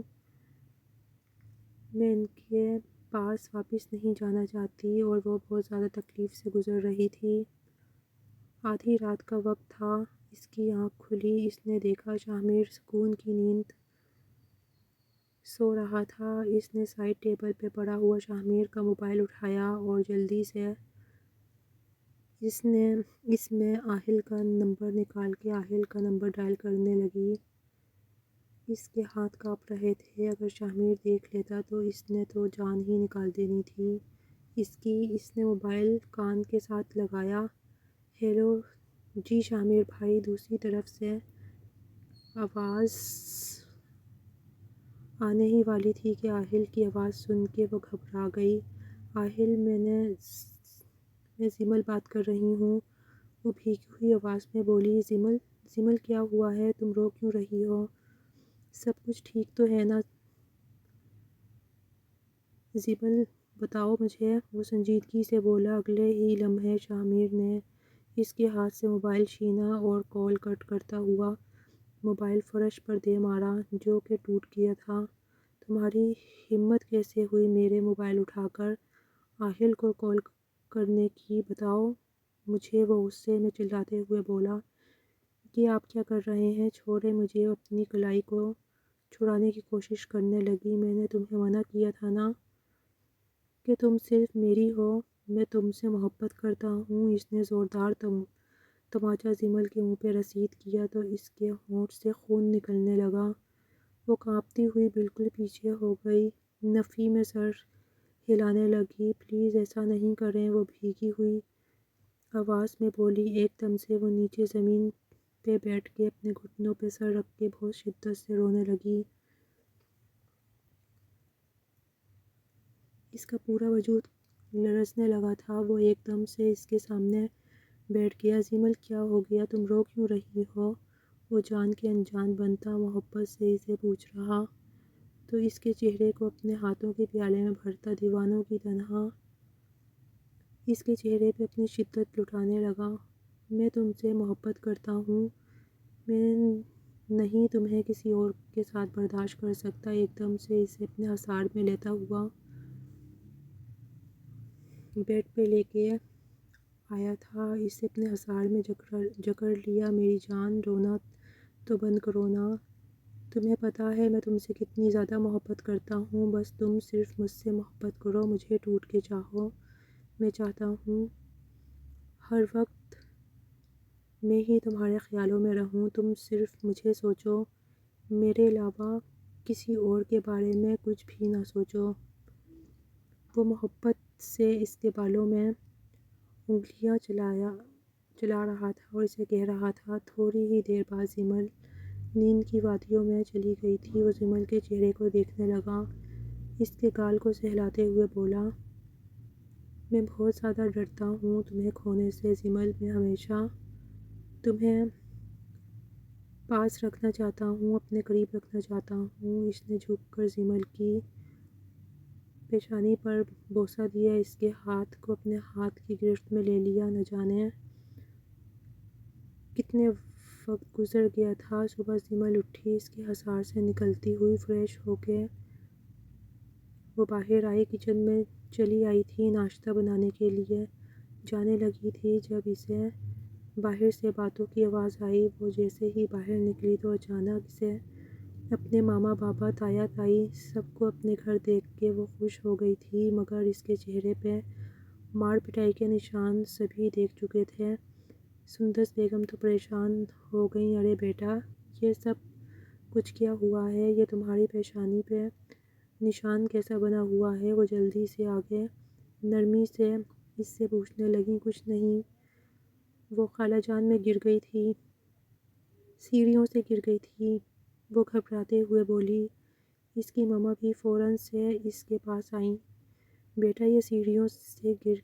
میں ان کے پاس واپس نہیں جانا چاہتی۔ اور وہ بہت زیادہ تکلیف سے گزر رہی تھی۔ آدھی رات کا وقت تھا۔ اس کی آنکھ کھلی۔ اس نے دیکھا شامیر سکون کی نیند سو رہا تھا۔ اس نے سائڈ ٹیبل پہ پڑا ہوا شامیر کا موبائل اٹھایا اور جلدی سے اس میں آہل کا نمبر نکال کے آہل کا نمبر ڈائل کرنے لگی۔ اس کے ہاتھ کانپ رہے تھے۔ اگر شامیر دیکھ لیتا تو اس نے تو جان ہی نکال دینی تھی اس نے موبائل کان کے ساتھ لگایا۔ ہیلو جی شامیر بھائی۔ دوسری طرف سے آواز آنے ہی والی تھی کہ آہل کی آواز سن کے وہ گھبرا گئی۔ آہل میں زمل بات کر رہی ہوں، وہ بھیگی ہوئی آواز میں بولی۔ زمل، زمل کیا ہوا ہے؟ تم رو کیوں رہی ہو؟ سب کچھ ٹھیک تو ہے نا زمل، بتاؤ مجھے، وہ سنجیدگی سے بولا۔ اگلے ہی لمحے شامیر نے اس کے ہاتھ سے موبائل چھینا اور کال کٹ کرتا ہوا موبائل فرش پر دے مارا جو کہ ٹوٹ گیا تھا۔ تمہاری ہمت کیسے ہوئی میرے موبائل اٹھا کر آہل کو کال کرنے کی؟ بتاؤ مجھے، وہ غصے میں چلاتے ہوئے بولا۔ یہ آپ کیا کر رہے ہیں؟ چھوڑیں مجھے۔ اپنی کلائی کو چھڑانے کی کوشش کرنے لگی۔ میں نے تمہیں منع کیا تھا نا کہ تم صرف میری ہو، میں تم سے محبت کرتا ہوں۔ اس نے زوردار تماچا زمل کے منہ پہ رسید کیا تو اس کے ہونٹ سے خون نکلنے لگا۔ وہ کانپتی ہوئی بالکل پیچھے ہو گئی، نفی میں سر ہلانے لگی۔ پلیز ایسا نہیں کریں، وہ بھیگی ہوئی آواز میں بولی۔ ایک دم سے وہ نیچے زمین پہ بیٹھ کے اپنے گھٹنوں پہ سر رکھ کے بہت شدت سے رونے لگی۔ اس کا پورا وجود لرزنے لگا تھا۔ وہ ایک دم سے اس کے سامنے بیٹھ گیا۔ زمل کیا ہو گیا، تم رو کیوں رہی ہو؟ وہ جان کے انجان بنتا محبت سے اسے پوچھ رہا تو اس کے چہرے کو اپنے ہاتھوں کے پیالے میں بھرتا دیوانوں کی طرح اس کے چہرے پہ اپنی شدت لٹانے لگا۔ میں تم سے محبت کرتا ہوں، میں نہیں تمہیں کسی اور کے ساتھ برداشت کر سکتا۔ ایک دم سے اسے اپنے حصار میں لیتا ہوا بیڈ پہ لے کے آیا تھا، اسے اپنے حصار میں جکڑ لیا۔ میری جان، رونا تو بند کرو نا، تمہیں پتہ ہے میں تم سے کتنی زیادہ محبت کرتا ہوں۔ بس تم صرف مجھ سے محبت کرو، مجھے ٹوٹ کے چاہو۔ میں چاہتا ہوں ہر وقت میں ہی تمہارے خیالوں میں رہوں، تم صرف مجھے سوچو، میرے علاوہ کسی اور کے بارے میں کچھ بھی نہ سوچو۔ وہ محبت سے اس کے بالوں میں انگلیاں چلا رہا تھا اور اسے کہہ رہا تھا۔ تھوڑی ہی دیر بعد زمل نیند کی وادیوں میں چلی گئی تھی۔ وہ زمل کے چہرے کو دیکھنے لگا، اس کے گال کو سہلاتے ہوئے بولا، میں بہت زیادہ ڈرتا ہوں تمہیں کھونے سے زمل، میں ہمیشہ تمہیں پاس رکھنا چاہتا ہوں، اپنے قریب رکھنا چاہتا ہوں۔ اس نے جھک کر زمل کی پیشانی پر بوسہ دیا، اس کے ہاتھ کو اپنے ہاتھ کی گرفت میں لے لیا۔ نہ جانے کتنے وقت گزر گیا تھا۔ صبح زمل اٹھی، اس کے حصار سے نکلتی ہوئی فریش ہو کے وہ باہر آئی، کچن میں چلی آئی تھی ناشتہ بنانے کے لیے جانے لگی تھی جب اسے باہر سے باتوں کی آواز آئی۔ وہ جیسے ہی باہر نکلی تو اچانک اسے اپنے ماما، بابا، تایا، تائی سب کو اپنے گھر دیکھ کے وہ خوش ہو گئی تھی، مگر اس کے چہرے پہ مار پٹائی کے نشان سبھی دیکھ چکے تھے۔ سندس بیگم تو پریشان ہو گئیں، ارے بیٹا، یہ سب کچھ کیا ہوا ہے؟ یہ تمہاری پیشانی پہ نشان کیسا بنا ہوا ہے؟ وہ جلدی سے آگے نرمی سے اس سے پوچھنے لگیں۔ کچھ نہیں، وہ خالہ جان میں گر گئی تھی، سیڑھیوں سے گر گئی تھی، وہ گھبراتے ہوئے بولی۔ اس کی ماما بھی فوراً سے اس کے پاس آئیں۔ بیٹا، یہ سیڑھیوں سے گر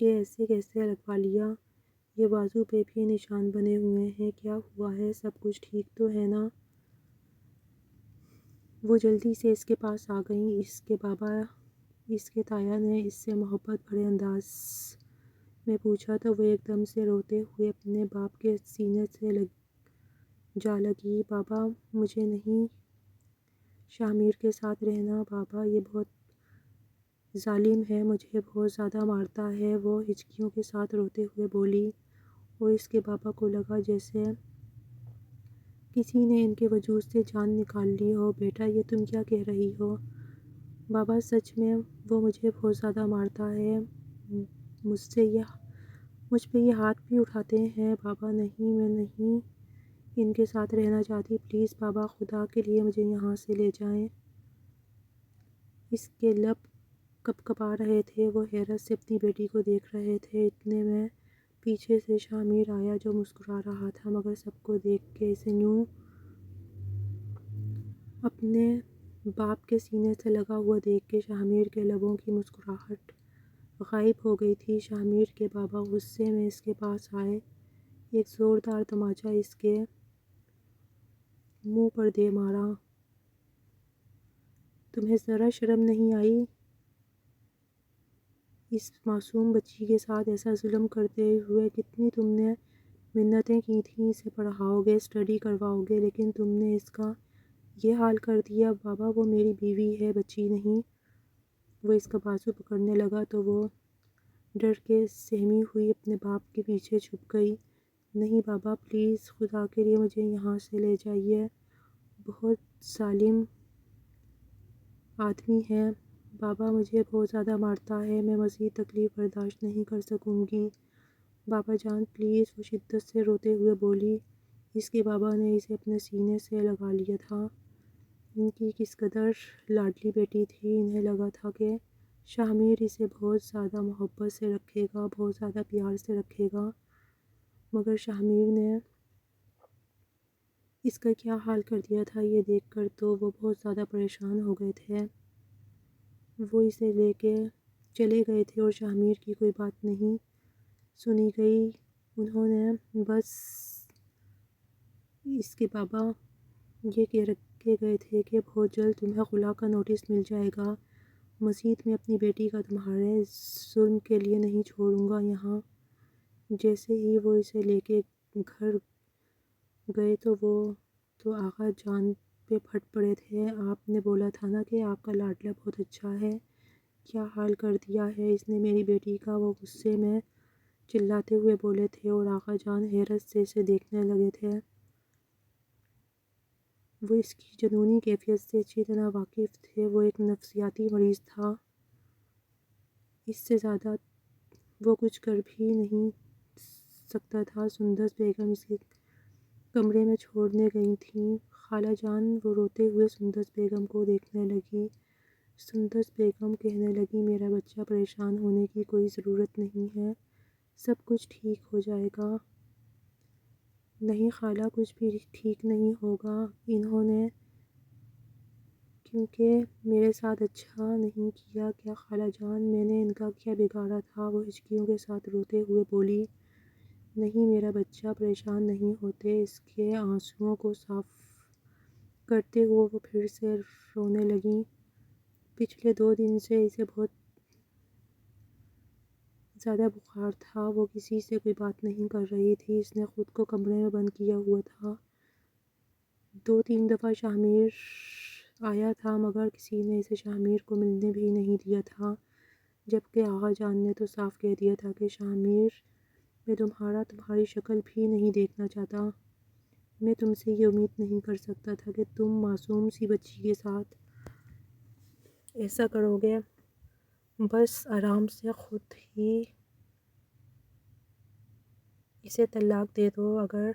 کے ایسے کیسے لگوا لیا؟ یہ بازو پہ بھی نشان بنے ہوئے ہیں، کیا ہوا ہے؟ سب کچھ ٹھیک تو ہے نا؟ وہ جلدی سے اس کے پاس آ گئیں۔ اس کے بابا، اس کے تایا نے اس سے محبت بھرے انداز میں پوچھا تو وہ ایک دم سے روتے ہوئے اپنے باپ کے سینے سے جا لگی۔ بابا، مجھے نہیں شاہ میر کے ساتھ رہنا، بابا یہ بہت ظالم ہے، مجھے بہت زیادہ مارتا ہے، وہ ہچکیوں کے ساتھ روتے ہوئے بولی، اور اس کے بابا کو لگا جیسے کسی نے ان کے وجود سے جان نکال لی ہو۔ بیٹا، یہ تم کیا کہہ رہی ہو؟ بابا، سچ میں وہ مجھے بہت زیادہ مارتا ہے، مجھ پہ یہ ہاتھ بھی اٹھاتے ہیں۔ بابا نہیں، میں نہیں ان کے ساتھ رہنا چاہتی، پلیز بابا، خدا کے لیے مجھے یہاں سے لے جائیں۔ اس کے لب کپ کپا رہے تھے، وہ حیرت سے اپنی بیٹی کو دیکھ رہے تھے۔ اتنے میں پیچھے سے شاہ میر آیا جو مسکرا رہا تھا، مگر سب کو دیکھ کے اسے یوں اپنے باپ کے سینے سے لگا ہوا دیکھ کے شاہ میر کے لبوں کی مسکراہٹ غائب ہو گئی تھی۔ شاہ میر کے بابا غصے میں اس کے پاس آئے، ایک زوردار تماچا اس کے منہ پر دے مارا۔ تمہیں ذرا شرم نہیں آئی اس معصوم بچی کے ساتھ ایسا ظلم کرتے ہوئے؟ کتنی تم نے منتیں کی تھیں، اسے پڑھاؤ گے، اسٹڈی کرواؤ گے، لیکن تم نے اس کا یہ حال کر دیا۔ بابا، وہ میری بیوی ہے، بچی نہیں۔ وہ اس کا بازو پکڑنے لگا تو وہ ڈر کے سہمی ہوئی اپنے باپ کے پیچھے چھپ گئی۔ نہیں بابا، پلیز خدا کے لیے مجھے یہاں سے لے جائیے، بہت ظالم آدمی ہے بابا مجھے بہت زیادہ مارتا ہے، میں مزید تکلیف برداشت نہیں کر سکوں گی۔ بابا جان پلیز، وہ شدت سے روتے ہوئے بولی۔ اس کے بابا نے اسے اپنے سینے سے لگا لیا تھا۔ ان کی کس قدر لاڈلی بیٹی تھی، انہیں لگا تھا کہ شاہ اسے بہت زیادہ محبت سے رکھے گا، بہت زیادہ پیار سے رکھے گا، مگر شاہ نے اس کا کیا حال کر دیا تھا یہ دیکھ کر تو وہ بہت زیادہ پریشان ہو گئے تھے۔ وہ اسے لے کے چلے گئے تھے اور شاہ کی کوئی بات نہیں سنی گئی۔ انہوں نے بس اس کے بابا یہ کہہ رکھے گئے تھے کہ بہت جلد تمہیں خلا کا نوٹس مل جائے گا، مزید میں اپنی بیٹی کا تمہارے ظلم کے لیے نہیں چھوڑوں گا یہاں۔ جیسے ہی وہ اسے لے کے گھر گئے تو وہ تو آغا جان پہ پھٹ پڑے تھے۔ آپ نے بولا تھا نا کہ آپ کا لاڈلا بہت اچھا ہے، کیا حال کر دیا ہے اس نے میری بیٹی کا، وہ غصے میں چلاتے ہوئے بولے تھے اور آغا جان حیرت سے اسے دیکھنے لگے تھے۔ وہ اس کی جنونی کیفیت سے اچھی طرح واقف تھے، وہ ایک نفسیاتی مریض تھا، اس سے زیادہ وہ کچھ کر بھی نہیں سکتا تھا۔ سندس بیگم اس کے کمرے میں چھوڑنے گئی تھیں۔ خالہ جان، وہ روتے ہوئے سندس بیگم کو دیکھنے لگی۔ سندس بیگم کہنے لگی میرا بچہ پریشان ہونے کی کوئی ضرورت نہیں ہے، سب کچھ ٹھیک ہو جائے گا۔ نہیں خالہ، کچھ بھی ٹھیک نہیں ہوگا، انہوں نے کیونکہ میرے ساتھ اچھا نہیں کیا۔ کیا خالہ جان، میں نے ان کا کیا بگاڑا تھا؟ وہ ہچکیوں کے ساتھ روتے ہوئے بولی۔ نہیں میرا بچہ پریشان نہیں ہوتے۔ اس کے آنسوؤں کو صاف کرتے ہوئے وہ پھر سے رونے لگیں۔ پچھلے 2 دن سے اسے بہت زیادہ بخار تھا، وہ کسی سے کوئی بات نہیں کر رہی تھی، اس نے خود کو کمرے میں بند کیا ہوا تھا۔ 2-3 دفعہ شاہ آیا تھا مگر کسی نے اسے شاہ کو ملنے بھی نہیں دیا تھا، جبکہ آغا جان نے تو صاف کہہ دیا تھا کہ شاہ میں تمہاری شکل بھی نہیں دیکھنا چاہتا۔ میں تم سے یہ امید نہیں کر سکتا تھا کہ تم معصوم سی بچی کے ساتھ ایسا کرو گے۔ بس آرام سے خود ہی اسے طلاق دے دو، اگر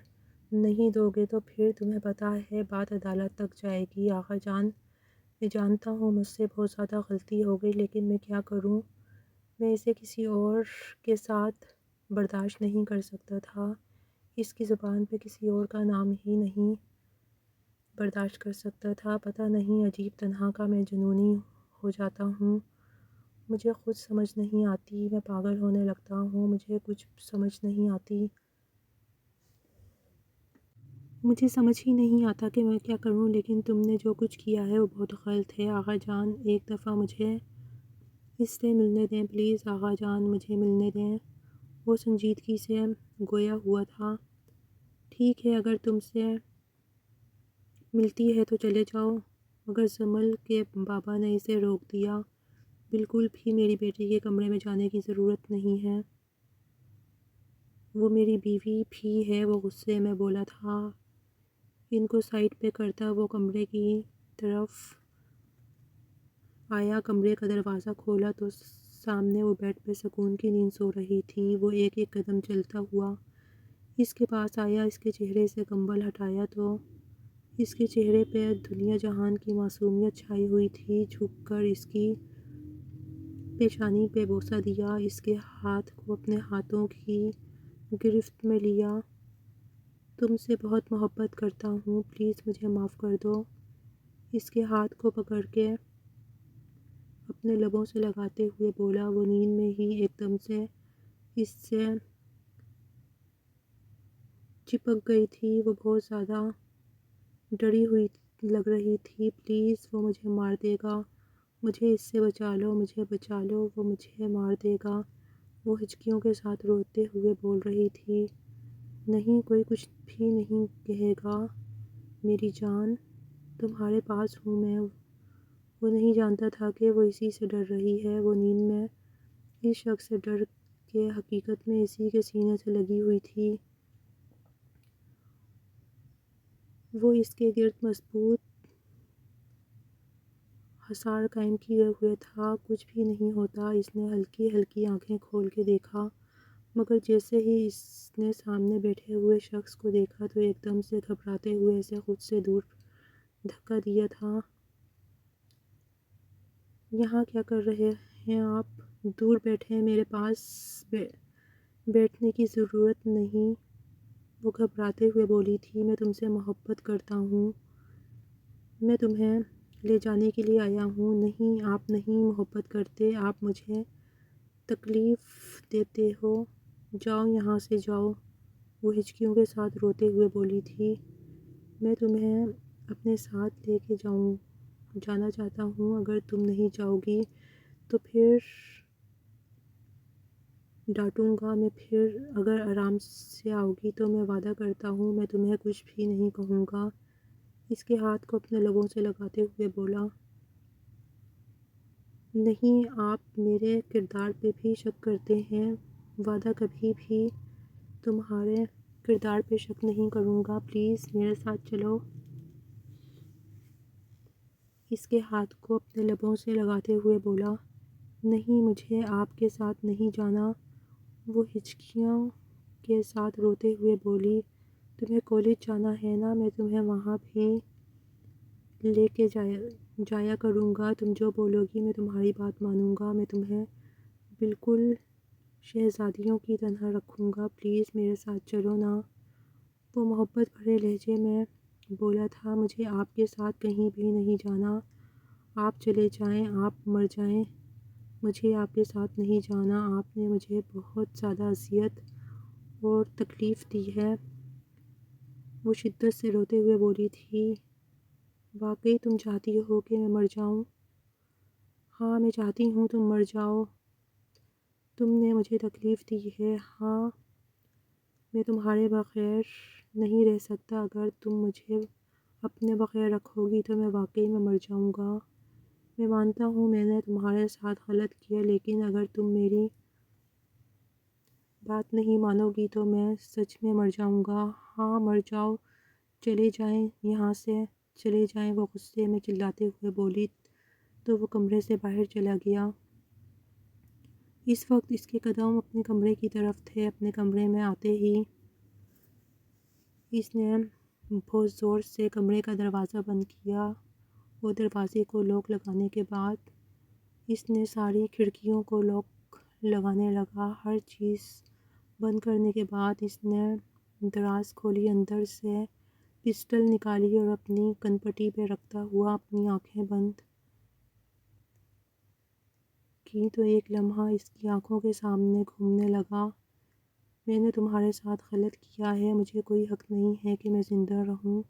نہیں دو گے تو پھر تمہیں پتہ ہے بات عدالت تک جائے گی۔ آغا جان، میں جانتا ہوں مجھ سے بہت زیادہ غلطی ہو گئی، لیکن میں کیا کروں، میں اسے کسی اور کے ساتھ برداشت نہیں کر سکتا تھا، اس کی زبان پہ کسی اور کا نام ہی نہیں برداشت کر سکتا تھا۔ پتہ نہیں عجیب طرح کا میں جنونی ہو جاتا ہوں، مجھے خود سمجھ نہیں آتی، میں پاگل ہونے لگتا ہوں، مجھے کچھ سمجھ نہیں آتی، مجھے سمجھ ہی نہیں آتا کہ میں کیا کروں، لیکن تم نے جو کچھ کیا ہے وہ بہت غلط ہے۔ آغا جان، ایک دفعہ مجھے اس سے ملنے دیں پلیز، آغا جان مجھے ملنے دیں۔ وہ سنجیدگی سے گویا ہوا تھا۔ ٹھیک ہے، اگر تم سے ملتی ہے تو چلے جاؤ، مگر جمل کے بابا نے اسے روک دیا۔ بالکل بھی میری بیٹی کے کمرے میں جانے کی ضرورت نہیں ہے، وہ میری بیوی بھی ہے، وہ غصے میں بولا تھا۔ ان کو سائڈ پہ کرتا وہ کمرے کی طرف آیا، کمرے کا دروازہ کھولا تو سامنے وہ بیڈ پہ سکون کی نیند سو رہی تھی۔ وہ ایک ایک قدم چلتا ہوا اس کے پاس آیا، اس کے چہرے سے کمبل ہٹایا تو اس کے چہرے پہ دنیا جہان کی معصومیت چھائی ہوئی تھی۔ جھک کر اس کی پیشانی پہ بوسہ دیا، اس کے ہاتھ کو اپنے ہاتھوں کی گرفت میں لیا۔ تم سے بہت محبت کرتا ہوں، پلیز مجھے معاف کر دو۔ اس کے ہاتھ کو پکڑ کے اپنے لبوں سے لگاتے ہوئے بولا۔ وہ نیند میں ہی ایک دم سے اس سے چپک گئی تھی، وہ بہت زیادہ ڈری ہوئی لگ رہی تھی۔ پلیز، وہ مجھے مار دے گا، مجھے اس سے بچا لو، مجھے بچا لو، وہ مجھے مار دے گا، وہ ہچکیوں کے ساتھ روتے ہوئے بول رہی تھی۔ نہیں، کوئی کچھ بھی نہیں کہے گا میری جان، تمہارے پاس ہوں میں۔ وہ نہیں جانتا تھا کہ وہ اسی سے ڈر رہی ہے، وہ نیند میں اس شخص سے ڈر کے حقیقت میں اسی کے سینے سے لگی ہوئی تھی۔ وہ اس کے گرد مضبوط حصار قائم کیے ہوئے تھا، کچھ بھی نہیں ہوتا۔ اس نے ہلکی ہلکی آنکھیں کھول کے دیکھا، مگر جیسے ہی اس نے سامنے بیٹھے ہوئے شخص کو دیکھا تو ایک دم سے گھبراتے ہوئے اسے خود سے دور دھکا دیا تھا۔ یہاں کیا کر رہے ہیں آپ؟ دور بیٹھیں، میرے پاس بیٹھنے کی ضرورت نہیں، وہ گھبراتے ہوئے بولی تھی۔ میں تم سے محبت کرتا ہوں، میں تمہیں لے جانے کے لیے آیا ہوں۔ نہیں، آپ نہیں محبت کرتے، آپ مجھے تکلیف دیتے ہو، جاؤ یہاں سے جاؤ، وہ ہچکیوں کے ساتھ روتے ہوئے بولی تھی۔ میں تمہیں اپنے ساتھ لے کے جانا چاہتا ہوں، اگر تم نہیں جاؤ گی تو پھر ڈانٹوں گا میں، پھر اگر آرام سے آؤ گی تو میں وعدہ کرتا ہوں میں تمہیں کچھ بھی نہیں کہوں گا۔ اس کے ہاتھ کو اپنے لبوں سے لگاتے ہوئے بولا۔ نہیں، آپ میرے کردار پہ بھی شک کرتے ہیں، وعدہ کبھی بھی تمہارے کردار پہ شک نہیں کروں گا، پلیز میرے ساتھ چلو۔ اس کے ہاتھ کو اپنے لبوں سے لگاتے ہوئے بولا۔ نہیں، مجھے آپ کے ساتھ نہیں جانا، وہ ہچکیوں کے ساتھ روتے ہوئے بولی۔ تمہیں کالج جانا ہے نا، میں تمہیں وہاں بھی لے کے جایا کروں گا، تم جو بولو گی میں تمہاری بات مانوں گا، میں تمہیں بالکل شہزادیوں کی طرح رکھوں گا، پلیز میرے ساتھ چلو نا، وہ محبت بھرے لہجے میں بولا تھا۔ مجھے آپ کے ساتھ کہیں بھی نہیں جانا، آپ چلے جائیں، آپ مر جائیں، مجھے آپ کے ساتھ نہیں جانا، آپ نے مجھے بہت زیادہ اذیت اور تکلیف دی ہے، وہ شدت سے روتے ہوئے بولی تھی۔ واقعی تم چاہتی ہو کہ میں مر جاؤں؟ ہاں، میں چاہتی ہوں تم مر جاؤ، تم نے مجھے تکلیف دی ہے، ہاں میں تمہارے بغیر نہیں رہ سکتا، اگر تم مجھے اپنے بغیر رکھو گی تو میں واقعی میں مر جاؤں گا۔ میں مانتا ہوں میں نے تمہارے ساتھ غلط کیا، لیکن اگر تم میری بات نہیں مانو گی تو میں سچ میں مر جاؤں گا۔ ہاں مر جاؤ، چلے جائیں یہاں سے، چلے جائیں، وہ غصے میں چلاتے ہوئے بولی تو وہ کمرے سے باہر چلا گیا۔ اس وقت اس کے قدم اپنے کمرے کی طرف تھے۔ اپنے کمرے میں آتے ہی اس نے بہت زور سے کمرے کا دروازہ بند کیا اور دروازے کو لاک لگانے کے بعد اس نے ساری کھڑکیوں کو لاک لگانے لگا۔ ہر چیز بند کرنے کے بعد اس نے دراز کھولی، اندر سے پسٹل نکالی اور اپنی کنپٹی پہ رکھتا ہوا اپنی آنکھیں بند کی تو ایک لمحہ اس کی آنکھوں کے سامنے گھومنے لگا۔ میں نے تمہارے ساتھ غلط کیا ہے، مجھے کوئی حق نہیں ہے کہ میں زندہ رہوں،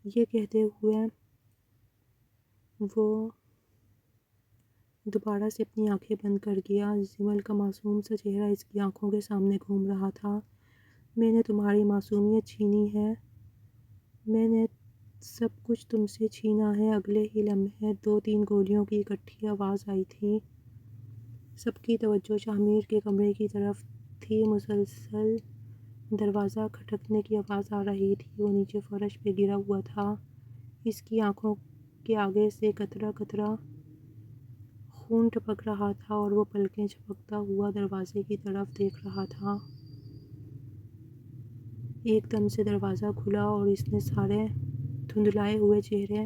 یہ کہتے ہوئے وہ دوبارہ سے اپنی آنکھیں بند کر گیا۔ جمل کا معصوم سا چہرہ اس کی آنکھوں کے سامنے گھوم رہا تھا۔ میں نے تمہاری معصومیت چھینی ہے، میں نے سب کچھ تم سے چھینا ہے۔ اگلے ہی لمحے 2-3 گولیوں کی اکٹھی آواز آئی تھی۔ سب کی توجہ شاہ میر کے کمرے کی طرف تھی۔ مسلسل دروازہ کھٹکنے کی آواز آ رہی تھی۔ وہ نیچے فرش پہ گرا ہوا تھا، اس کی آنکھوں کے آگے سے قطرہ قطرہ خون ٹپک رہا تھا اور وہ پلکیں جھپکتا ہوا دروازے کی طرف دیکھ رہا تھا۔ ایک دم سے دروازہ کھلا اور اس نے سارے دھندلائے ہوئے چہرے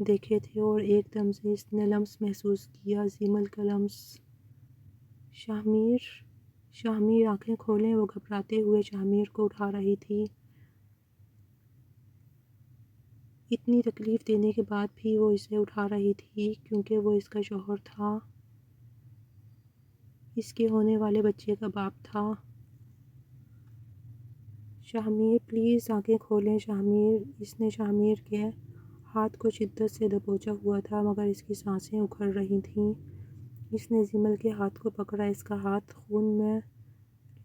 دیکھے تھے اور ایک دم سے اس نے لمس محسوس کیا، جمل کا لمس۔ شاہ میر آنکھیں کھولیں، وہ گھبراتے ہوئے شاہ میر کو اٹھا رہی تھی۔ اتنی تکلیف دینے کے بعد بھی وہ اسے اٹھا رہی تھی کیونکہ وہ اس کا شوہر تھا، اس کے ہونے والے بچے کا باپ تھا۔ شاہ میر پلیز آنکھیں کھولیں شاہ میر، اس نے شاہ میر کے ہاتھ کو شدت سے دبوچا ہوا تھا مگر اس کی سانسیں اکھڑ رہی تھیں۔ اس نے جمل کے ہاتھ کو پکڑا، اس کا ہاتھ خون میں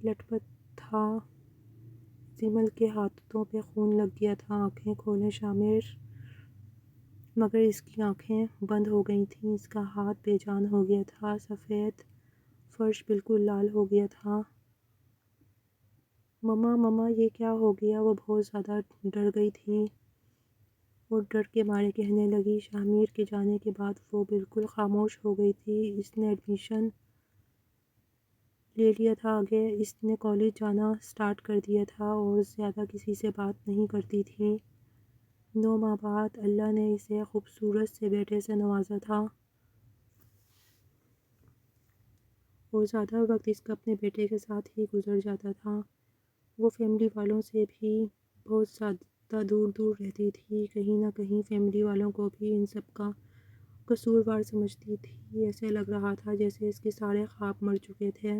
لت پت تھا، جمل کے ہاتھوں پہ خون لگ گیا تھا۔ آنکھیں کھولیں شاہ میر، مگر اس کی آنکھیں بند ہو گئی تھیں، اس کا ہاتھ بے جان ہو گیا تھا، سفید فرش بالکل لال ہو گیا تھا۔ مما مما یہ کیا ہو گیا؟ وہ بہت زیادہ ڈر گئی تھی اور ڈر کے مارے کہنے لگی۔ شاہمیر کے جانے کے بعد وہ بالکل خاموش ہو گئی تھی۔ اس نے ایڈمیشن لے لیا تھا، آگے اس نے کالج جانا سٹارٹ کر دیا تھا اور زیادہ کسی سے بات نہیں کرتی تھی۔ 9 ماہ بعد اللہ نے اسے خوبصورت سے بیٹے سے نوازا تھا اور زیادہ وقت اس کا اپنے بیٹے کے ساتھ ہی گزر جاتا تھا۔ وہ فیملی والوں سے بھی بہت زیادہ دور دور رہتی تھی، کہیں نہ کہیں فیملی والوں کو بھی ان سب کا قصوروار سمجھتی تھی۔ ایسے لگ رہا تھا جیسے اس کے سارے خواب مر چکے تھے،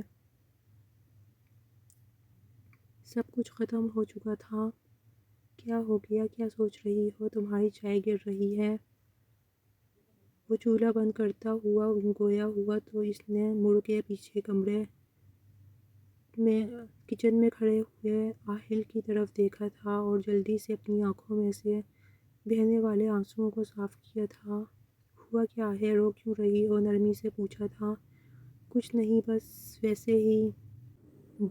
سب کچھ ختم ہو چکا تھا۔ کیا ہو گیا؟ کیا سوچ رہی ہو؟ تمہاری چائے گر رہی ہے۔ وہ چولہا بند کرتا ہوا گویا ہوا تو اس نے مڑ کے پیچھے کمرے میں کچن میں کھڑے ہوئے آہل کی طرف دیکھا تھا اور جلدی سے اپنی آنکھوں میں سے بہنے والے آنسوؤں کو صاف کیا تھا۔ ہوا کیا ہے؟ رو کیوں رہی ہو؟ نرمی سے پوچھا تھا۔ کچھ نہیں، بس ویسے ہی۔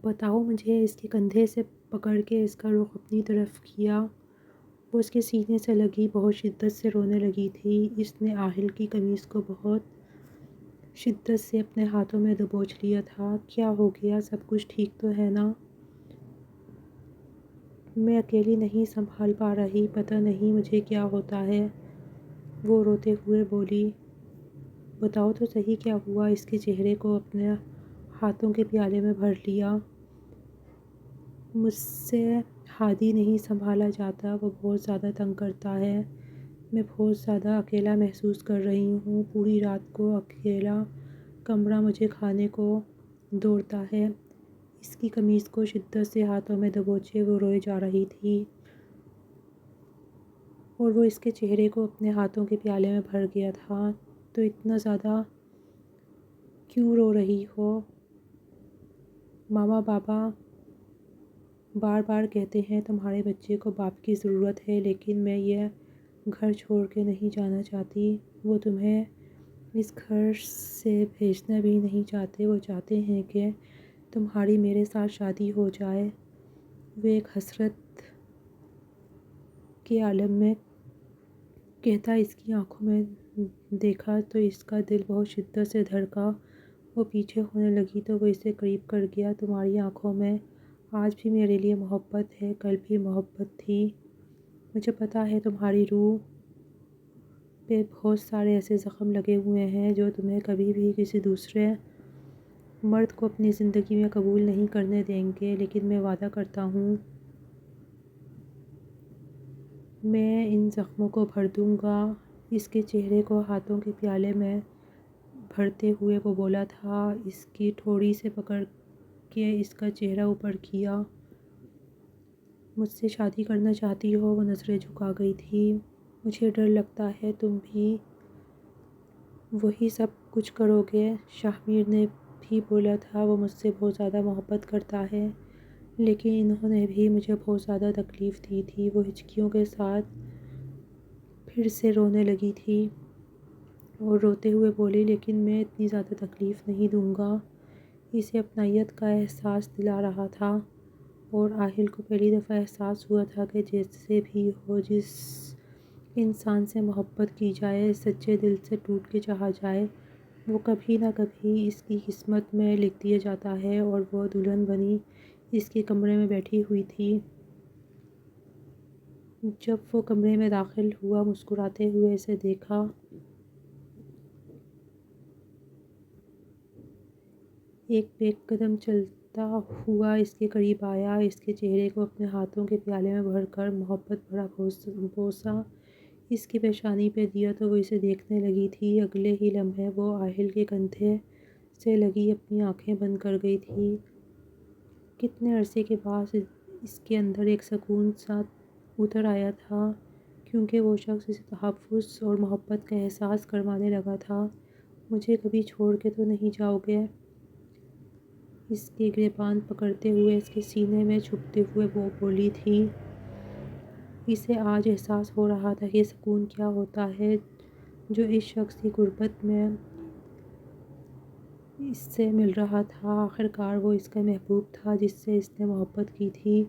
بتاؤ مجھے۔ اس کے کندھے سے پکڑ کے اس کا رخ اپنی طرف کیا۔ وہ اس کے سینے سے لگی بہت شدت سے رونے لگی تھی۔ اس نے آہل کی قمیص کو بہت شدت سے اپنے ہاتھوں میں دبوچ لیا تھا۔ کیا ہو گیا؟ سب کچھ ٹھیک تو ہے نا؟ میں اکیلی نہیں سنبھال پا رہی، پتہ نہیں مجھے کیا ہوتا ہے، وہ روتے ہوئے بولی۔ بتاؤ تو صحیح کیا ہوا؟ اس کے چہرے کو اپنے ہاتھوں کے پیالے میں بھر لیا۔ مجھ سے ہادی نہیں سنبھالا جاتا، وہ بہت زیادہ تنگ کرتا ہے، میں بہت زیادہ اکیلا محسوس کر رہی ہوں، پوری رات کو اکیلا کمرہ مجھے کھانے کو دوڑتا ہے۔ اس کی قمیص کو شدت سے ہاتھوں میں دبوچے وہ روئے جا رہی تھی اور وہ اس کے چہرے کو اپنے ہاتھوں کے پیالے میں بھر گیا تھا۔ تو اتنا زیادہ کیوں رو رہی ہو؟ ماما بابا بار بار کہتے ہیں تمہارے بچے کو باپ کی ضرورت ہے، لیکن میں یہ گھر چھوڑ کے نہیں جانا چاہتی۔ وہ تمہیں اس گھر سے بھیجنا بھی نہیں چاہتے، وہ چاہتے ہیں کہ تمہاری میرے ساتھ شادی ہو جائے۔ وہ ایک حسرت کے عالم میں کہتا۔ اس کی آنکھوں میں دیکھا تو اس کا دل بہت شدت سے دھڑکا، وہ پیچھے ہونے لگی تو وہ اسے قریب کر گیا۔ تمہاری آنکھوں میں آج بھی میرے لیے محبت ہے، کل بھی محبت تھی، مجھے پتہ ہے تمہاری روح پہ بہت سارے ایسے زخم لگے ہوئے ہیں جو تمہیں کبھی بھی کسی دوسرے مرد کو اپنی زندگی میں قبول نہیں کرنے دیں گے، لیکن میں وعدہ کرتا ہوں میں ان زخموں کو بھر دوں گا۔ اس کے چہرے کو ہاتھوں کے پیالے میں بھرتے ہوئے وہ بولا تھا، اس کی ٹھوڑی سے پکڑ کے اس کا چہرہ اوپر کیا۔ مجھ سے شادی کرنا چاہتی ہو؟ وہ نظریں جھکا گئی تھی۔ مجھے ڈر لگتا ہے تم بھی وہی سب کچھ کرو گے۔ شاہمیر نے بھی بولا تھا وہ مجھ سے بہت زیادہ محبت کرتا ہے، لیکن انہوں نے بھی مجھے بہت زیادہ تکلیف دی تھی۔ وہ ہچکیوں کے ساتھ پھر سے رونے لگی تھی اور روتے ہوئے بولی، لیکن میں اتنی زیادہ تکلیف نہیں دوں گا۔ اسے اپنائیت کا احساس دلا رہا تھا اور آہل کو پہلی دفعہ احساس ہوا تھا کہ جیسے بھی ہو، جس انسان سے محبت کی جائے، سچے دل سے ٹوٹ کے چاہا جائے، وہ کبھی نہ کبھی اس کی قسمت میں لکھ دیا جاتا ہے۔ اور وہ دلہن بنی اس کے کمرے میں بیٹھی ہوئی تھی۔ جب وہ کمرے میں داخل ہوا، مسکراتے ہوئے اسے دیکھا۔ ایک بیک قدم چلتا ہوا اس کے قریب آیا، اس کے چہرے کو اپنے ہاتھوں کے پیالے میں بھر کر محبت بھرا بوسہ اس کی پیشانی پہ دیا تو وہ اسے دیکھنے لگی تھی۔ اگلے ہی لمحے وہ آہل کے کندھے سے لگی اپنی آنکھیں بند کر گئی تھی۔ کتنے عرصے کے بعد اس کے اندر ایک سکون سا اتر آیا تھا، کیونکہ وہ شخص اسے تحفظ اور محبت کا احساس کروانے لگا تھا۔ مجھے کبھی چھوڑ کے تو نہیں جاؤ گے؟ اس کے گریبان پکڑتے ہوئے اس کے سینے میں چھپتے ہوئے وہ بولی تھی۔ اسے آج احساس ہو رہا تھا کہ سکون کیا ہوتا ہے جو اس شخص کی غربت میں اس سے مل رہا تھا۔ آخر کار وہ اس کا محبوب تھا جس سے اس نے محبت کی تھی۔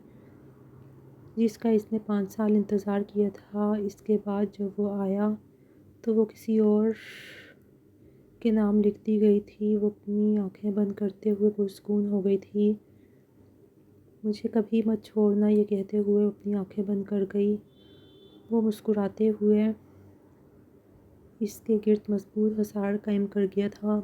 جس کا اس نے 5 سال انتظار کیا تھا۔ اس کے بعد جب وہ آیا تو وہ کسی اور کے نام لکھ دی گئی تھی۔ وہ اپنی آنکھیں بند کرتے ہوئے پرسکون ہو گئی تھی۔ مجھے کبھی مت چھوڑنا، یہ کہتے ہوئے اپنی آنکھیں بند کر گئی۔ وہ مسکراتے ہوئے اس کے گرد مضبوط حصار قائم کر گیا تھا۔